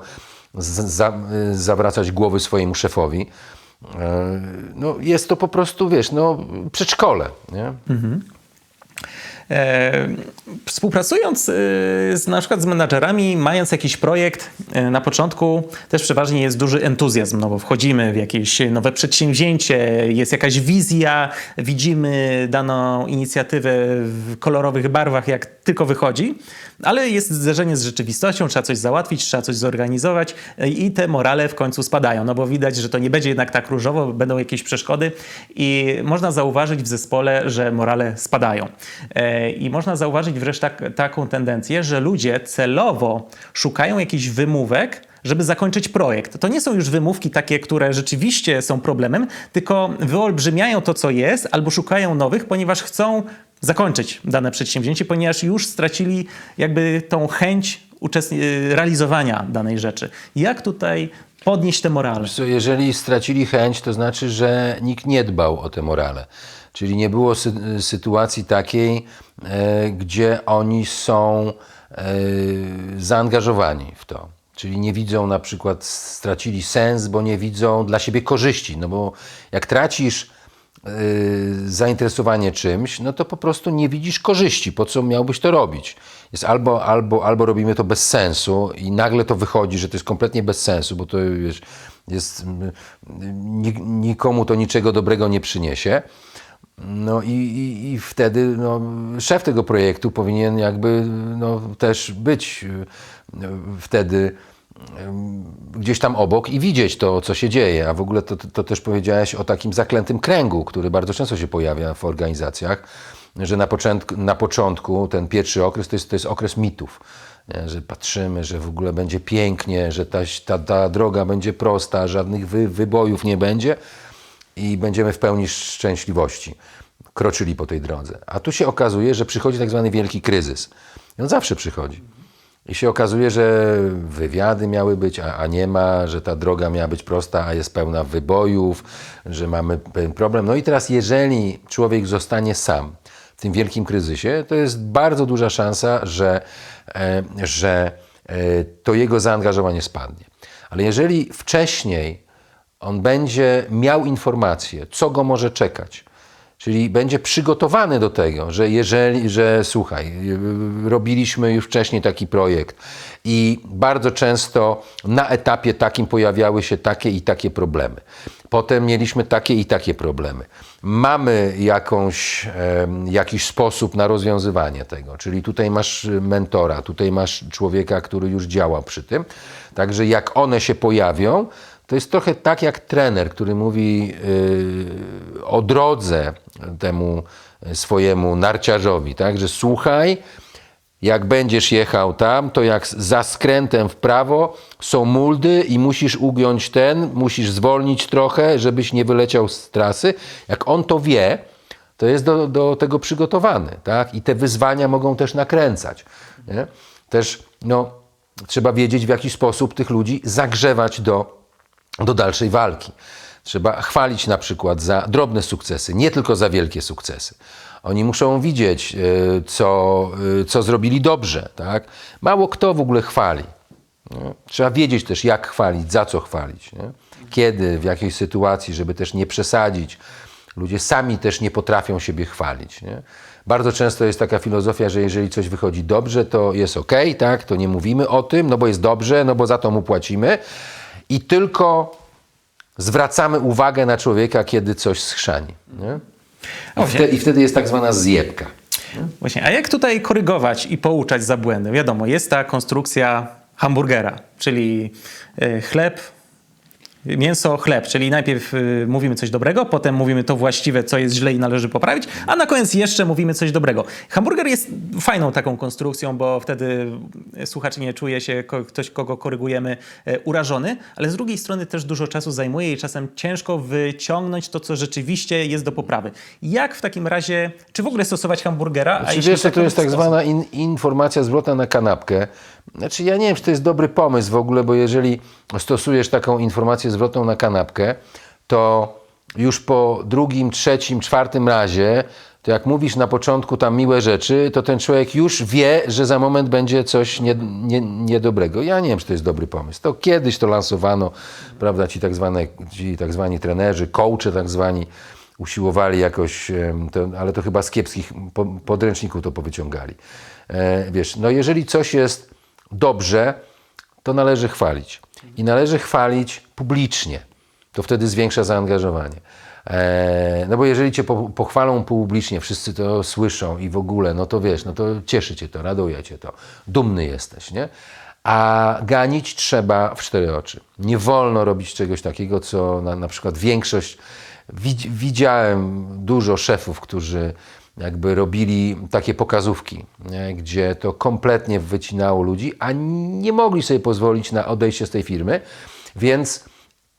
zawracać głowy swojemu szefowi. No, jest to po prostu, wiesz, no, przedszkole, nie? Współpracując na przykład z menadżerami, mając jakiś projekt, na początku też przeważnie jest duży entuzjazm, no bo wchodzimy w jakieś nowe przedsięwzięcie, jest jakaś wizja, widzimy daną inicjatywę w kolorowych barwach, jak tylko wychodzi, ale jest zderzenie z rzeczywistością, trzeba coś załatwić, trzeba coś zorganizować i te morale w końcu spadają, no bo widać, że to nie będzie jednak tak różowo, będą jakieś przeszkody i można zauważyć w zespole, że morale spadają. I można zauważyć wreszcie taką tendencję, że ludzie celowo szukają jakichś wymówek, żeby zakończyć projekt. To nie są już wymówki takie, które rzeczywiście są problemem, tylko wyolbrzymiają to, co jest, albo szukają nowych, ponieważ chcą zakończyć dane przedsięwzięcie, ponieważ już stracili jakby tą chęć realizowania danej rzeczy. Jak tutaj podnieść te morale? Jeżeli stracili chęć, to znaczy, że nikt nie dbał o te morale. Czyli nie było sytuacji takiej, gdzie oni są zaangażowani w to. Czyli nie widzą, na przykład stracili sens, bo nie widzą dla siebie korzyści. No bo jak tracisz zainteresowanie czymś, no to po prostu nie widzisz korzyści. Po co miałbyś to robić? Jest albo robimy to bez sensu i nagle to wychodzi, że to jest kompletnie bez sensu, bo to wiesz, jest, nikomu to niczego dobrego nie przyniesie. No i wtedy no, szef tego projektu powinien jakby no, też być wtedy gdzieś tam obok i widzieć to, co się dzieje. A w ogóle to też powiedziałeś o takim zaklętym kręgu, który bardzo często się pojawia w organizacjach, że na początku ten pierwszy okres to jest okres mitów. Nie? Że patrzymy, że w ogóle będzie pięknie, że ta droga będzie prosta, żadnych wybojów nie będzie i będziemy w pełni szczęśliwości kroczyli po tej drodze. A tu się okazuje, że przychodzi tak zwany wielki kryzys. I on zawsze przychodzi. I się okazuje, że wywiady miały być, a nie ma, że ta droga miała być prosta, a jest pełna wybojów, że mamy pewien problem. No i teraz, jeżeli człowiek zostanie sam w tym wielkim kryzysie, to jest bardzo duża szansa, że to jego zaangażowanie spadnie. Ale jeżeli wcześniej on będzie miał informację, co go może czekać, czyli będzie przygotowany do tego, że słuchaj, robiliśmy już wcześniej taki projekt i bardzo często na etapie takim pojawiały się takie i takie problemy. Potem mieliśmy takie i takie problemy. Mamy jakiś sposób na rozwiązywanie tego, czyli tutaj masz mentora, tutaj masz człowieka, który już działał przy tym. Także jak one się pojawią, to jest trochę tak jak trener, który mówi o drodze temu swojemu narciarzowi, tak? Że słuchaj, jak będziesz jechał tam, to jak za skrętem w prawo są muldy i musisz ugiąć musisz zwolnić trochę, żebyś nie wyleciał z trasy. Jak on to wie, to jest do tego przygotowany, tak? I te wyzwania mogą też nakręcać. Nie? Też no, trzeba wiedzieć, w jaki sposób tych ludzi zagrzewać do dalszej walki. Trzeba chwalić na przykład za drobne sukcesy, nie tylko za wielkie sukcesy. Oni muszą widzieć, co zrobili dobrze. Tak? Mało kto w ogóle chwali. Nie? Trzeba wiedzieć też, jak chwalić, za co chwalić. Nie? Kiedy, w jakiej sytuacji, żeby też nie przesadzić. Ludzie sami też nie potrafią siebie chwalić. Nie? Bardzo często jest taka filozofia, że jeżeli coś wychodzi dobrze, to jest okej, tak? To nie mówimy o tym, no bo jest dobrze, no bo za to mu płacimy. I tylko zwracamy uwagę na człowieka, kiedy coś schrzani. Nie? I wtedy jest tak zwana zjebka. Właśnie, a jak tutaj korygować i pouczać za błędy? Wiadomo, jest ta konstrukcja hamburgera, czyli chleb, mięso, chleb, czyli najpierw mówimy coś dobrego, potem mówimy to właściwe, co jest źle i należy poprawić, a na koniec jeszcze mówimy coś dobrego. Hamburger jest fajną taką konstrukcją, bo wtedy słuchacz nie czuje się, ktoś, kogo korygujemy, urażony, ale z drugiej strony też dużo czasu zajmuje i czasem ciężko wyciągnąć to, co rzeczywiście jest do poprawy. Jak w takim razie, czy w ogóle stosować hamburgera? Znaczy, wiesz, to jest tak zwana informacja zwrotna na kanapkę. Znaczy, ja nie wiem, czy to jest dobry pomysł w ogóle, bo jeżeli stosujesz taką informację zwrotną na kanapkę, to już po drugim, trzecim, czwartym razie, to jak mówisz na początku tam miłe rzeczy, to ten człowiek już wie, że za moment będzie coś niedobrego. Ja nie wiem, czy to jest dobry pomysł. To kiedyś to lansowano, prawda, ci tak zwani trenerzy, coache tak zwani, usiłowali jakoś, ale to chyba z kiepskich podręczników to powyciągali. Wiesz, no jeżeli coś jest dobrze, to należy chwalić. I należy chwalić publicznie. To wtedy zwiększa zaangażowanie. No bo jeżeli cię pochwalą publicznie, wszyscy to słyszą i w ogóle, no to wiesz, no to cieszy cię to, raduje cię to. Dumny jesteś, nie? A ganić trzeba w cztery oczy. Nie wolno robić czegoś takiego, co na przykład większość... Widziałem dużo szefów, którzy jakby robili takie pokazówki, nie? Gdzie to kompletnie wycinało ludzi, a nie mogli sobie pozwolić na odejście z tej firmy, więc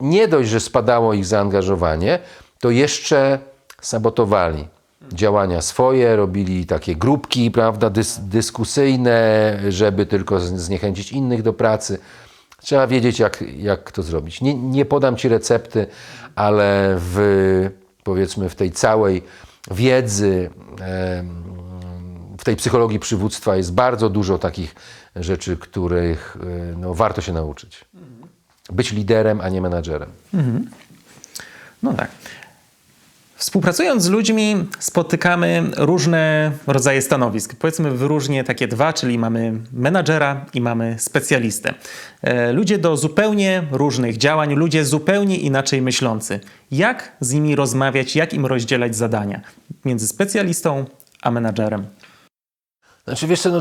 nie dość, że spadało ich zaangażowanie, to jeszcze sabotowali działania swoje, robili takie grupki, prawda, dyskusyjne, żeby tylko zniechęcić innych do pracy. Trzeba wiedzieć, jak to zrobić. Nie podam ci recepty, ale powiedzmy w tej całej wiedzy, w tej psychologii przywództwa jest bardzo dużo takich rzeczy, których no, warto się nauczyć. Być liderem, a nie menadżerem. No tak. Współpracując z ludźmi spotykamy różne rodzaje stanowisk. Powiedzmy wyróżnię takie dwa, czyli mamy menadżera i mamy specjalistę. Ludzie do zupełnie różnych działań, ludzie zupełnie inaczej myślący. Jak z nimi rozmawiać, jak im rozdzielać zadania między specjalistą a menadżerem? Znaczy wiesz co, no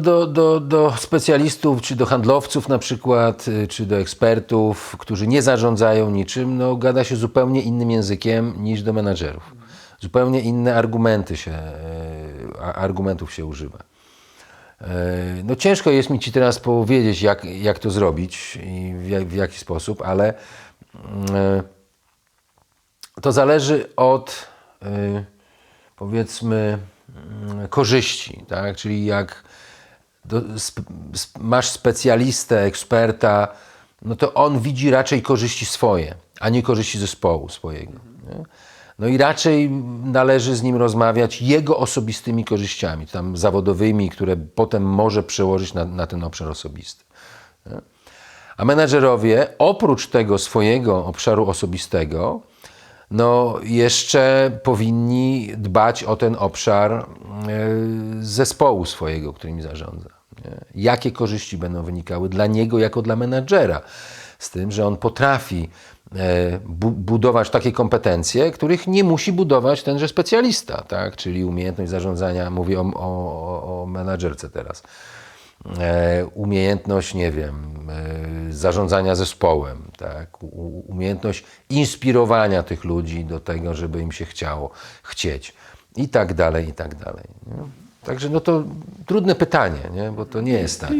do specjalistów, czy do handlowców na przykład, czy do ekspertów, którzy nie zarządzają niczym, no gada się zupełnie innym językiem niż do menadżerów. Zupełnie inne argumentów się używa. No ciężko jest mi ci teraz powiedzieć, jak to zrobić i w jaki sposób, ale to zależy od powiedzmy korzyści, tak? Czyli jak masz specjalistę, eksperta, no to on widzi raczej korzyści swoje, a nie korzyści zespołu swojego. Nie? No i raczej należy z nim rozmawiać jego osobistymi korzyściami, tam zawodowymi, które potem może przełożyć na ten obszar osobisty. Nie? A menadżerowie oprócz tego swojego obszaru osobistego, no jeszcze powinni dbać o ten obszar zespołu swojego, którym zarządza. Nie? Jakie korzyści będą wynikały dla niego jako dla menadżera? Z tym, że on potrafi budować takie kompetencje, których nie musi budować tenże specjalista, tak? Czyli umiejętność zarządzania, mówię o menadżerce teraz, umiejętność, nie wiem, zarządzania zespołem, tak? Umiejętność inspirowania tych ludzi do tego, żeby im się chcieć i tak dalej, i tak dalej. Nie? Także no to trudne pytanie, nie? Bo to nie jest tak.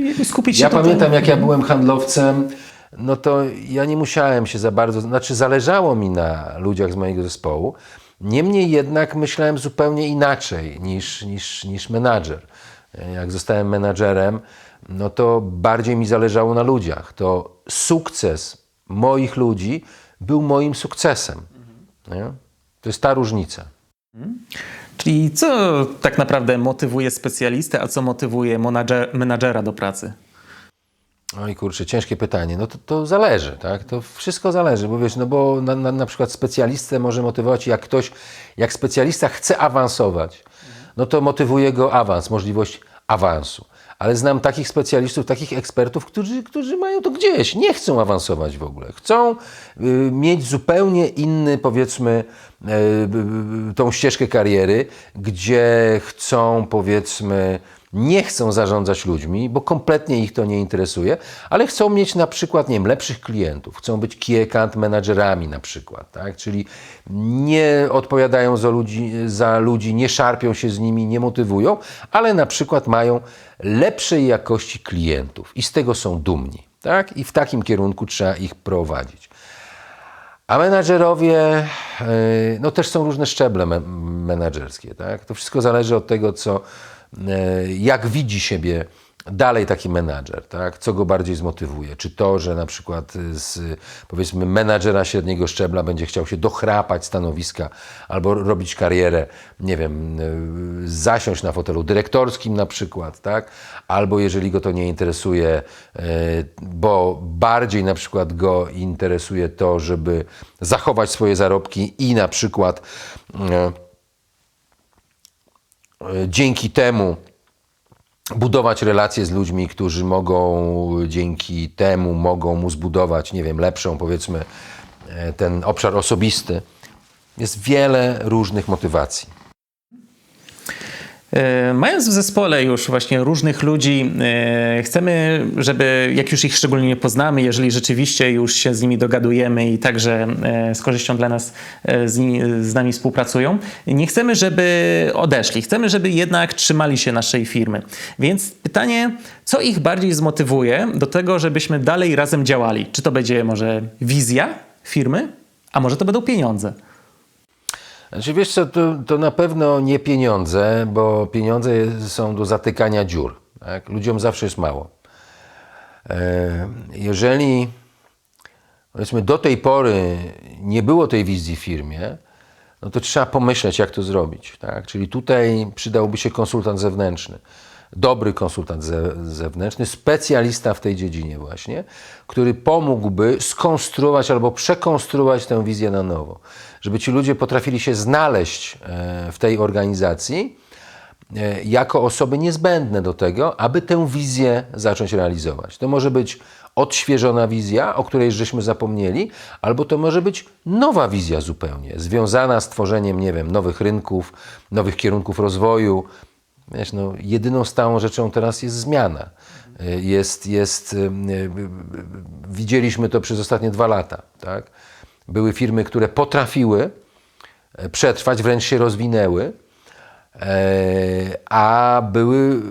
Ja pamiętam, jak ja byłem handlowcem, no to ja nie musiałem się za bardzo, znaczy zależało mi na ludziach z mojego zespołu, niemniej jednak myślałem zupełnie inaczej niż menadżer. Jak zostałem menadżerem, no to bardziej mi zależało na ludziach. To sukces moich ludzi był moim sukcesem. Nie? To jest ta różnica. Czyli co tak naprawdę motywuje specjalistę, a co motywuje menadżera do pracy? Oj kurczę, ciężkie pytanie. No to zależy, tak? To wszystko zależy, bo wiesz, no bo na przykład specjalistę może motywować, jak specjalista chce awansować, no to motywuje go awans, możliwość awansu. Ale znam takich specjalistów, takich ekspertów, którzy mają to gdzieś, nie chcą awansować w ogóle. Chcą mieć zupełnie inny, powiedzmy, tą ścieżkę kariery, gdzie chcą, powiedzmy, nie chcą zarządzać ludźmi, bo kompletnie ich to nie interesuje, ale chcą mieć na przykład, nie wiem, lepszych klientów, chcą być key account managerami na przykład, tak? Czyli nie odpowiadają za ludzi, nie szarpią się z nimi, nie motywują, ale na przykład mają lepszej jakości klientów i z tego są dumni, tak? I w takim kierunku trzeba ich prowadzić. A menadżerowie, no też są różne szczeble menadżerskie, tak? To wszystko zależy od tego, jak widzi siebie dalej taki menadżer, tak? Co go bardziej zmotywuje. Czy to, że na przykład z, powiedzmy, menadżera średniego szczebla będzie chciał się dochrapać stanowiska albo robić karierę, nie wiem, zasiąść na fotelu dyrektorskim na przykład, tak? Albo jeżeli go to nie interesuje, bo bardziej na przykład go interesuje to, żeby zachować swoje zarobki i na przykład dzięki temu budować relacje z ludźmi, którzy dzięki temu mogą mu zbudować, nie wiem, lepszą, powiedzmy, ten obszar osobisty. Jest wiele różnych motywacji. Mając w zespole już właśnie różnych ludzi, chcemy, żeby, jak już ich szczególnie nie poznamy, jeżeli rzeczywiście już się z nimi dogadujemy i także z korzyścią dla nas z nami współpracują, nie chcemy, żeby odeszli. Chcemy, żeby jednak trzymali się naszej firmy. Więc pytanie, co ich bardziej zmotywuje do tego, żebyśmy dalej razem działali? Czy to będzie może wizja firmy, a może to będą pieniądze? Znaczy, wiesz co, to na pewno nie pieniądze, bo pieniądze są do zatykania dziur. Tak? Ludziom zawsze jest mało. Jeżeli, powiedzmy, do tej pory nie było tej wizji w firmie, no to trzeba pomyśleć, jak to zrobić. Tak? Czyli tutaj przydałby się konsultant zewnętrzny. Dobry konsultant zewnętrzny, specjalista w tej dziedzinie właśnie, który pomógłby skonstruować albo przekonstruować tę wizję na nowo. Żeby ci ludzie potrafili się znaleźć w tej organizacji jako osoby niezbędne do tego, aby tę wizję zacząć realizować. To może być odświeżona wizja, o której żeśmy zapomnieli, albo to może być nowa wizja zupełnie, związana z tworzeniem, nie wiem, nowych rynków, nowych kierunków rozwoju. Wiesz, no, jedyną stałą rzeczą teraz jest zmiana. Widzieliśmy to przez ostatnie 2 lata. Tak? Były firmy, które potrafiły przetrwać, wręcz się rozwinęły, a były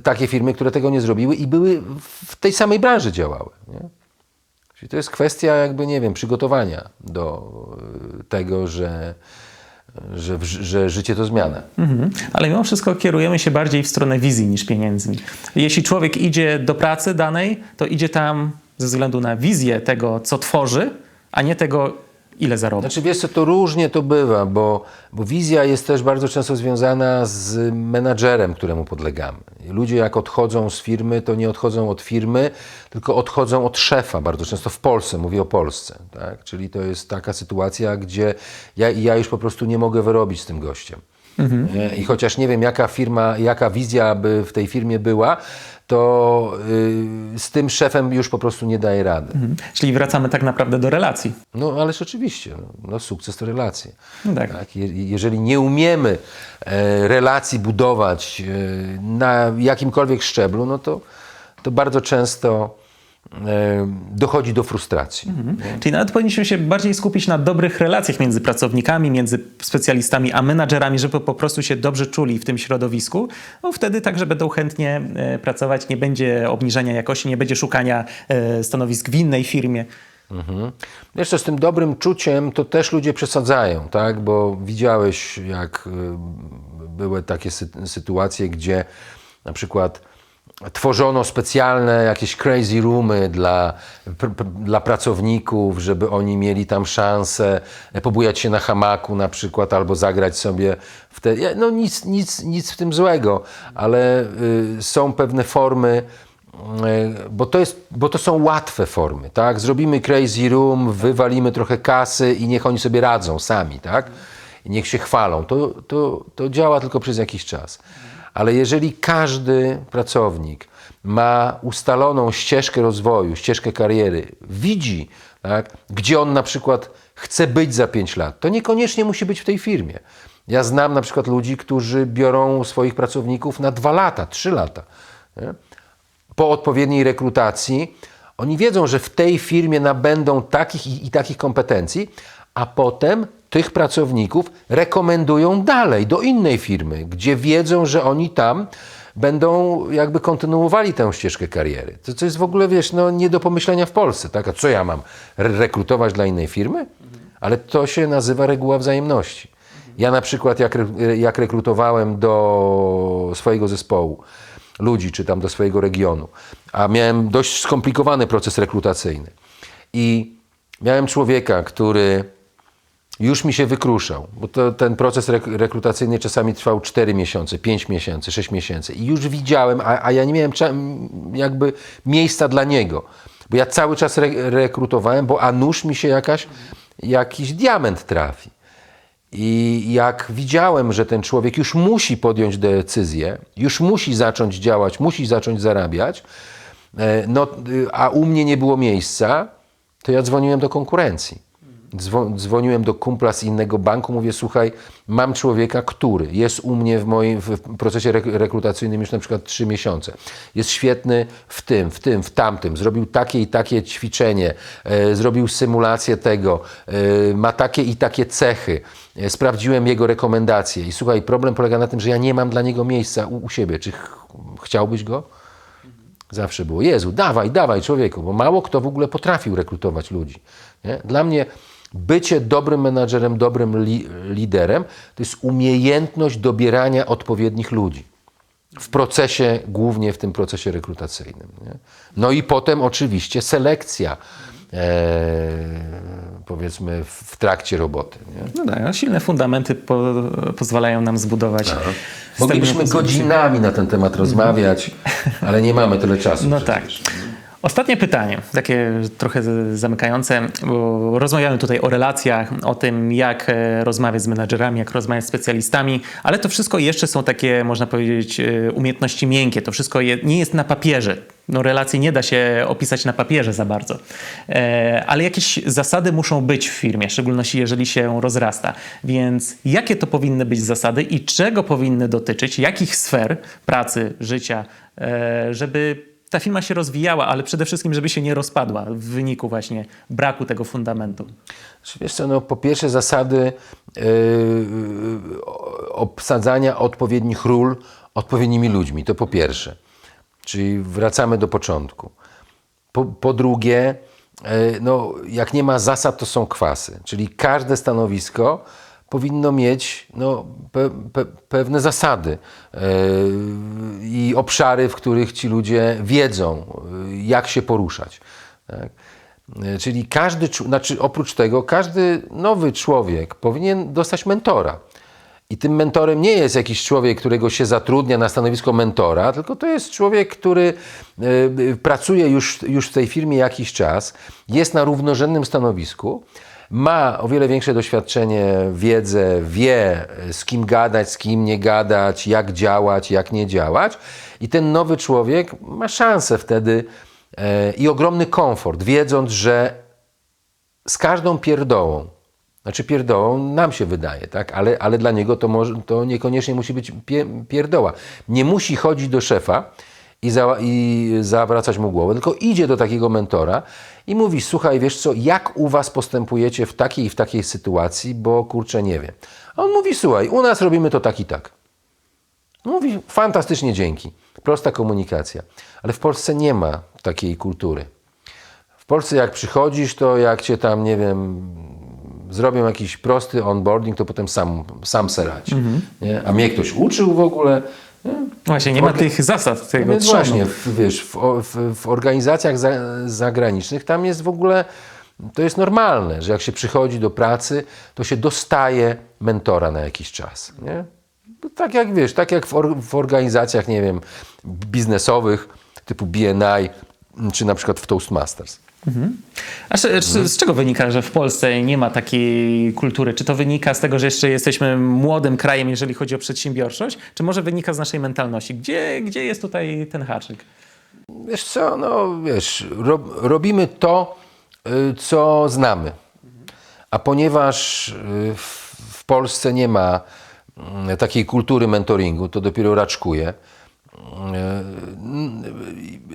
takie firmy, które tego nie zrobiły i były w tej samej branży działały. Nie? Czyli to jest kwestia jakby, nie wiem, przygotowania do tego, że życie to zmiana. Ale mimo wszystko kierujemy się bardziej w stronę wizji niż pieniędzmi. Jeśli człowiek idzie do pracy danej, to idzie tam ze względu na wizję tego, co tworzy, a nie tego, ile zarobi. Znaczy, wiesz co, to różnie to bywa, bo wizja jest też bardzo często związana z menadżerem, któremu podlegamy. Ludzie jak odchodzą z firmy, to nie odchodzą od firmy, tylko odchodzą od szefa, bardzo często w Polsce, mówię o Polsce. Tak? Czyli to jest taka sytuacja, gdzie ja już po prostu nie mogę wyrobić z tym gościem. I chociaż nie wiem, jaka wizja by w tej firmie była, to z tym szefem już po prostu nie daje rady. Czyli wracamy tak naprawdę do relacji. No ależ oczywiście, no, sukces to relacje. No tak. Tak? Jeżeli nie umiemy relacji budować na jakimkolwiek szczeblu, no to bardzo często dochodzi do frustracji. Czyli nawet powinniśmy się bardziej skupić na dobrych relacjach między pracownikami, między specjalistami a menadżerami, żeby po prostu się dobrze czuli w tym środowisku. No wtedy także będą chętnie pracować, nie będzie obniżania jakości, nie będzie szukania stanowisk w innej firmie. Wiesz co, z tym dobrym czuciem to też ludzie przesadzają, tak? Bo widziałeś, jak były takie sytuacje, gdzie na przykład tworzono specjalne jakieś crazy roomy dla pracowników, żeby oni mieli tam szansę pobujać się na hamaku na przykład, albo zagrać sobie w te... No nic w tym złego, ale są pewne formy, bo to są łatwe formy, tak? Zrobimy crazy room, wywalimy trochę kasy i niech oni sobie radzą sami, tak? I niech się chwalą. To działa tylko przez jakiś czas. Ale jeżeli każdy pracownik ma ustaloną ścieżkę rozwoju, ścieżkę kariery, widzi, tak, gdzie on na przykład chce być za 5 lat, to niekoniecznie musi być w tej firmie. Ja znam na przykład ludzi, którzy biorą swoich pracowników na 2 lata, 3 lata. Nie? Po odpowiedniej rekrutacji oni wiedzą, że w tej firmie nabędą takich i takich kompetencji, a potem tych pracowników rekomendują dalej do innej firmy, gdzie wiedzą, że oni tam będą jakby kontynuowali tę ścieżkę kariery. To jest w ogóle, wiesz, no nie do pomyślenia w Polsce, tak? A co ja mam? Rekrutować dla innej firmy? Ale to się nazywa reguła wzajemności. Ja na przykład jak rekrutowałem do swojego zespołu ludzi, czy tam do swojego regionu, a miałem dość skomplikowany proces rekrutacyjny i miałem człowieka, który już mi się wykruszał, bo ten proces rekrutacyjny czasami trwał 4 miesiące, 5 miesięcy, 6 miesięcy i już widziałem, a ja nie miałem jakby miejsca dla niego, bo ja cały czas rekrutowałem, bo a nuż mi się jakiś diament trafi. I jak widziałem, że ten człowiek już musi podjąć decyzję, już musi zacząć działać, musi zacząć zarabiać, no, a u mnie nie było miejsca, to ja dzwoniłem do konkurencji. Dzwoniłem do kumpla z innego banku, mówię, słuchaj, mam człowieka, który jest u mnie w procesie rekrutacyjnym już na przykład 3 miesiące. Jest świetny w tamtym. Zrobił takie i takie ćwiczenie, zrobił symulację tego, ma takie i takie cechy. Sprawdziłem jego rekomendacje i słuchaj, problem polega na tym, że ja nie mam dla niego miejsca u siebie. Czy chciałbyś go? Zawsze było, Jezu, dawaj człowieku, bo mało kto w ogóle potrafił rekrutować ludzi. Nie? Dla mnie bycie dobrym menadżerem, dobrym liderem to jest umiejętność dobierania odpowiednich ludzi w procesie, głównie w tym procesie rekrutacyjnym. Nie? No i potem oczywiście selekcja, powiedzmy w trakcie roboty. Nie? No tak, no silne fundamenty pozwalają nam zbudować. Moglibyśmy godzinami na ten temat rozmawiać, ale nie mamy tyle czasu. No tak. Ostatnie pytanie, takie trochę zamykające, bo rozmawiamy tutaj o relacjach, o tym, jak rozmawiać z menadżerami, jak rozmawiać z specjalistami, ale to wszystko jeszcze są takie, można powiedzieć, umiejętności miękkie. To wszystko nie jest na papierze. No, relacji nie da się opisać na papierze za bardzo. Ale jakieś zasady muszą być w firmie, w szczególności jeżeli się rozrasta. Więc jakie to powinny być zasady i czego powinny dotyczyć, jakich sfer pracy, życia, żeby ta firma się rozwijała, ale przede wszystkim, żeby się nie rozpadła w wyniku właśnie braku tego fundamentu? Wiesz co, no, po pierwsze zasady obsadzania odpowiednich ról odpowiednimi ludźmi, to po pierwsze. Czyli wracamy do początku. Po drugie, no, jak nie ma zasad, to są kwasy. Czyli każde stanowisko powinno mieć no, pewne zasady i obszary, w których ci ludzie wiedzą, jak się poruszać. Tak? Czyli oprócz tego każdy nowy człowiek powinien dostać mentora. I tym mentorem nie jest jakiś człowiek, którego się zatrudnia na stanowisko mentora, tylko to jest człowiek, który pracuje już w tej firmie jakiś czas, jest na równorzędnym stanowisku, ma o wiele większe doświadczenie, wiedzę, wie z kim gadać, z kim nie gadać, jak działać, jak nie działać. I ten nowy człowiek ma szansę wtedy i ogromny komfort, wiedząc, że z każdą pierdołą, znaczy pierdołą nam się wydaje, tak? Ale dla niego to niekoniecznie musi być pierdoła. Nie musi chodzić do szefa i zawracać mu głowę, tylko idzie do takiego mentora i mówi, słuchaj, wiesz co, jak u was postępujecie w takiej i w takiej sytuacji, bo kurczę nie wiem. A on mówi, słuchaj, u nas robimy to tak i tak. Mówi, fantastycznie, dzięki. Prosta komunikacja. Ale w Polsce nie ma takiej kultury. W Polsce jak przychodzisz, to jak cię tam, nie wiem, zrobią jakiś prosty onboarding, to potem sam se radź. Nie? A mnie ktoś uczył w ogóle, Właśnie, nie ma tych zasad tego Więc trzonu. właśnie, w organizacjach zagranicznych tam jest w ogóle, to jest normalne, że jak się przychodzi do pracy, to się dostaje mentora na jakiś czas. Nie? No tak jak tak jak w organizacjach, nie wiem, biznesowych typu BNI, czy na przykład w Toastmasters. A z czego wynika, że w Polsce nie ma takiej kultury? Czy to wynika z tego, że jeszcze jesteśmy młodym krajem, jeżeli chodzi o przedsiębiorczość? Czy może wynika z naszej mentalności? Gdzie jest tutaj ten haczyk? Wiesz co, robimy to, co znamy. A ponieważ w Polsce nie ma takiej kultury mentoringu, to dopiero raczkuje.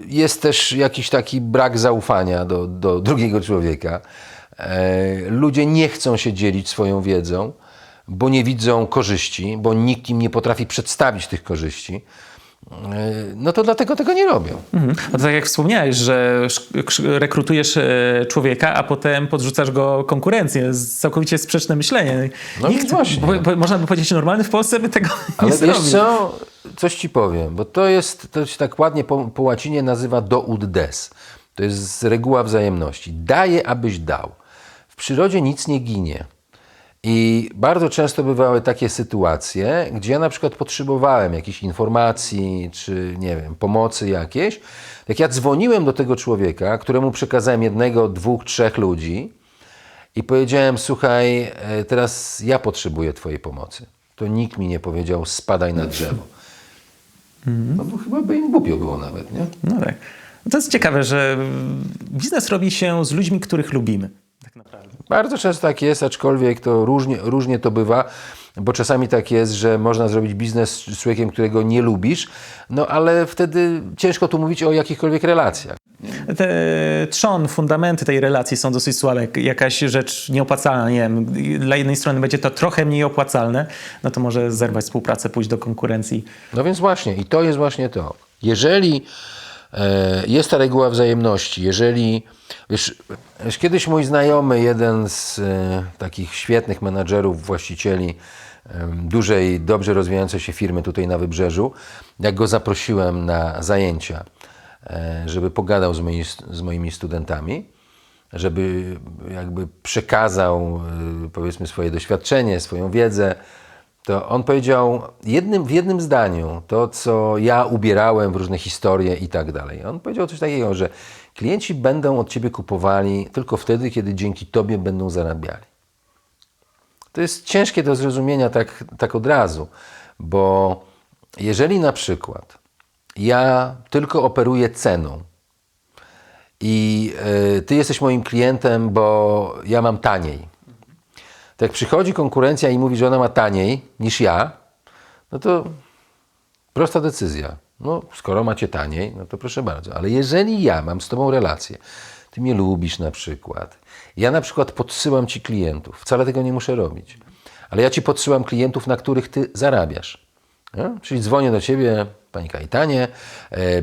Jest też jakiś taki brak zaufania do drugiego człowieka. Ludzie nie chcą się dzielić swoją wiedzą, bo nie widzą korzyści, bo nikt im nie potrafi przedstawić tych korzyści. No to dlatego tego nie robią. No to tak jak wspomniałeś, że rekrutujesz człowieka, a potem podrzucasz go konkurencję. Całkowicie sprzeczne myślenie. No Nikt, właśnie. bo można by powiedzieć, normalny w Polsce by tego Ale nie wiesz zrobił. co? Coś ci powiem, bo to się tak ładnie po łacinie nazywa do ut des. To jest reguła wzajemności. Daję, abyś dał. W przyrodzie nic nie ginie. I bardzo często bywały takie sytuacje, gdzie ja na przykład potrzebowałem jakichś informacji, czy nie wiem, pomocy jakiejś. Jak ja dzwoniłem do tego człowieka, któremu przekazałem 1, 2, 3 ludzi i powiedziałem, słuchaj, teraz ja potrzebuję twojej pomocy. To nikt mi nie powiedział, spadaj na drzewo. No bo chyba by im głupio było nawet, nie? No tak. To jest ciekawe, że biznes robi się z ludźmi, których lubimy. Tak naprawdę. Bardzo często tak jest, aczkolwiek to różnie to bywa, bo czasami tak jest, że można zrobić biznes z człowiekiem, którego nie lubisz, no ale wtedy ciężko tu mówić o jakichkolwiek relacjach. Trzon, fundamenty tej relacji są dosyć słabe. Jakaś rzecz nieopłacalna, nie wiem, dla jednej strony będzie to trochę mniej opłacalne, no to może zerwać współpracę, pójść do konkurencji. No więc właśnie, i to jest właśnie to. Jeżeli jest ta reguła wzajemności, jeżeli, wiesz, kiedyś mój znajomy, jeden z takich świetnych menadżerów, właścicieli dużej, dobrze rozwijającej się firmy tutaj na Wybrzeżu, jak go zaprosiłem na zajęcia, żeby pogadał z moimi studentami, żeby jakby przekazał, powiedzmy, swoje doświadczenie, swoją wiedzę, to on powiedział w jednym zdaniu to, co ja ubierałem w różne historie i tak dalej. On powiedział coś takiego, że klienci będą od ciebie kupowali tylko wtedy, kiedy dzięki tobie będą zarabiali. To jest ciężkie do zrozumienia tak od razu, bo jeżeli na przykład ja tylko operuję ceną i ty jesteś moim klientem, bo ja mam taniej, to jak przychodzi konkurencja i mówi, że ona ma taniej niż ja, no to prosta decyzja. No, skoro macie taniej, no to proszę bardzo. Ale jeżeli ja mam z tobą relację, ty mnie lubisz na przykład, ja na przykład podsyłam ci klientów, wcale tego nie muszę robić, ale ja ci podsyłam klientów, na których ty zarabiasz. No? Czyli dzwonię do ciebie, Panie Kajetanie,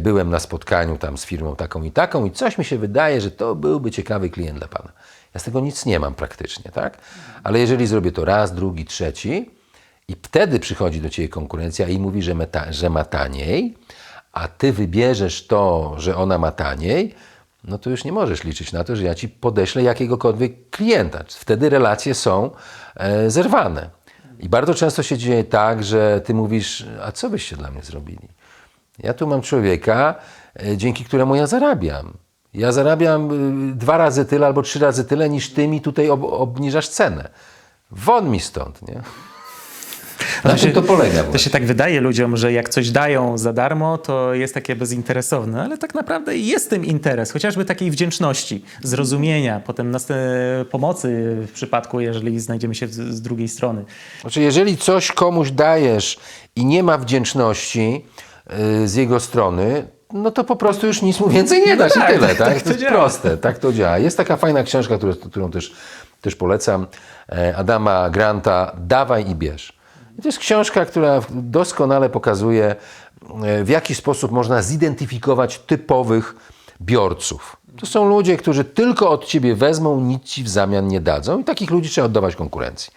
byłem na spotkaniu tam z firmą taką i coś mi się wydaje, że to byłby ciekawy klient dla Pana. Ja z tego nic nie mam praktycznie, tak? Ale jeżeli zrobię to raz, drugi, trzeci i wtedy przychodzi do ciebie konkurencja i mówi, że ma taniej, a ty wybierzesz to, że ona ma taniej, no to już nie możesz liczyć na to, że ja ci podeślę jakiegokolwiek klienta. Wtedy relacje są zerwane. I bardzo często się dzieje tak, że ty mówisz, a co byście dla mnie zrobili? Ja tu mam człowieka, dzięki któremu ja zarabiam. Ja zarabiam 2 razy tyle albo 3 razy tyle, niż ty mi tutaj obniżasz cenę. Won mi stąd, nie? Na czym to polega? To się tak wydaje ludziom, że jak coś dają za darmo, to jest takie bezinteresowne, ale tak naprawdę jest tym interes, chociażby takiej wdzięczności, zrozumienia, potem pomocy w przypadku, jeżeli znajdziemy się z drugiej strony. Znaczy, jeżeli coś komuś dajesz i nie ma wdzięczności z jego strony, no to po prostu już nic mu więcej nie dasz i tyle. Tak? To jest proste, tak to działa. Jest taka fajna książka, którą też polecam, Adama Granta, Dawaj i bierz. I to jest książka, która doskonale pokazuje, w jaki sposób można zidentyfikować typowych biorców. To są ludzie, którzy tylko od ciebie wezmą, nic ci w zamian nie dadzą i takich ludzi trzeba oddawać konkurencji.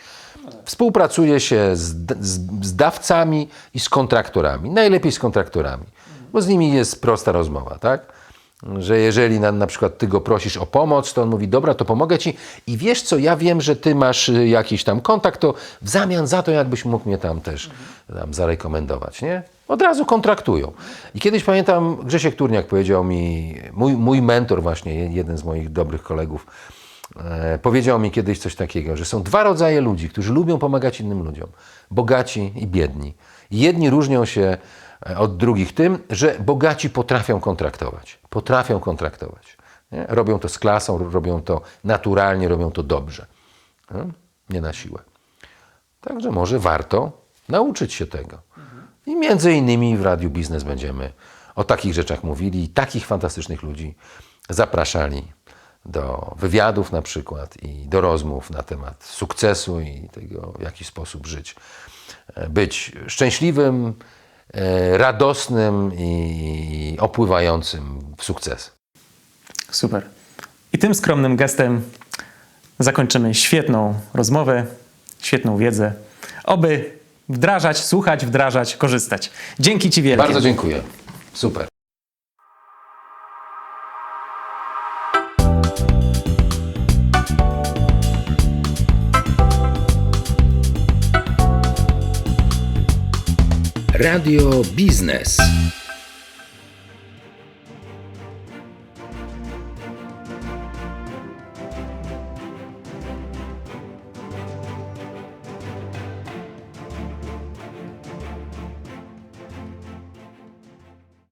Współpracuje się z dawcami i z kontraktorami. Najlepiej z kontraktorami, bo z nimi jest prosta rozmowa, tak? Że jeżeli na przykład ty go prosisz o pomoc, to on mówi, dobra, to pomogę ci i wiesz co, ja wiem, że ty masz jakiś tam kontakt, to w zamian za to jakbyś mógł mnie tam też zarekomendować, nie? Od razu kontraktują. I kiedyś pamiętam, Grzesiek Turniak powiedział mi, mój mentor właśnie, jeden z moich dobrych kolegów, powiedział mi kiedyś coś takiego, że są dwa rodzaje ludzi, którzy lubią pomagać innym ludziom. Bogaci i biedni. Jedni różnią się od drugich tym, że bogaci potrafią kontraktować. Potrafią kontraktować. Nie? Robią to z klasą, robią to naturalnie, robią to dobrze. Nie na siłę. Także może warto nauczyć się tego. I między innymi w Radiu Biznes będziemy o takich rzeczach mówili i takich fantastycznych ludzi zapraszali do wywiadów na przykład i do rozmów na temat sukcesu i tego, w jaki sposób żyć. Być szczęśliwym, radosnym i opływającym w sukces. Super. I tym skromnym gestem zakończymy świetną rozmowę, świetną wiedzę. Oby wdrażać, słuchać, wdrażać, korzystać. Dzięki Ci wielkie. Bardzo dziękuję. Super. Radio Biznes.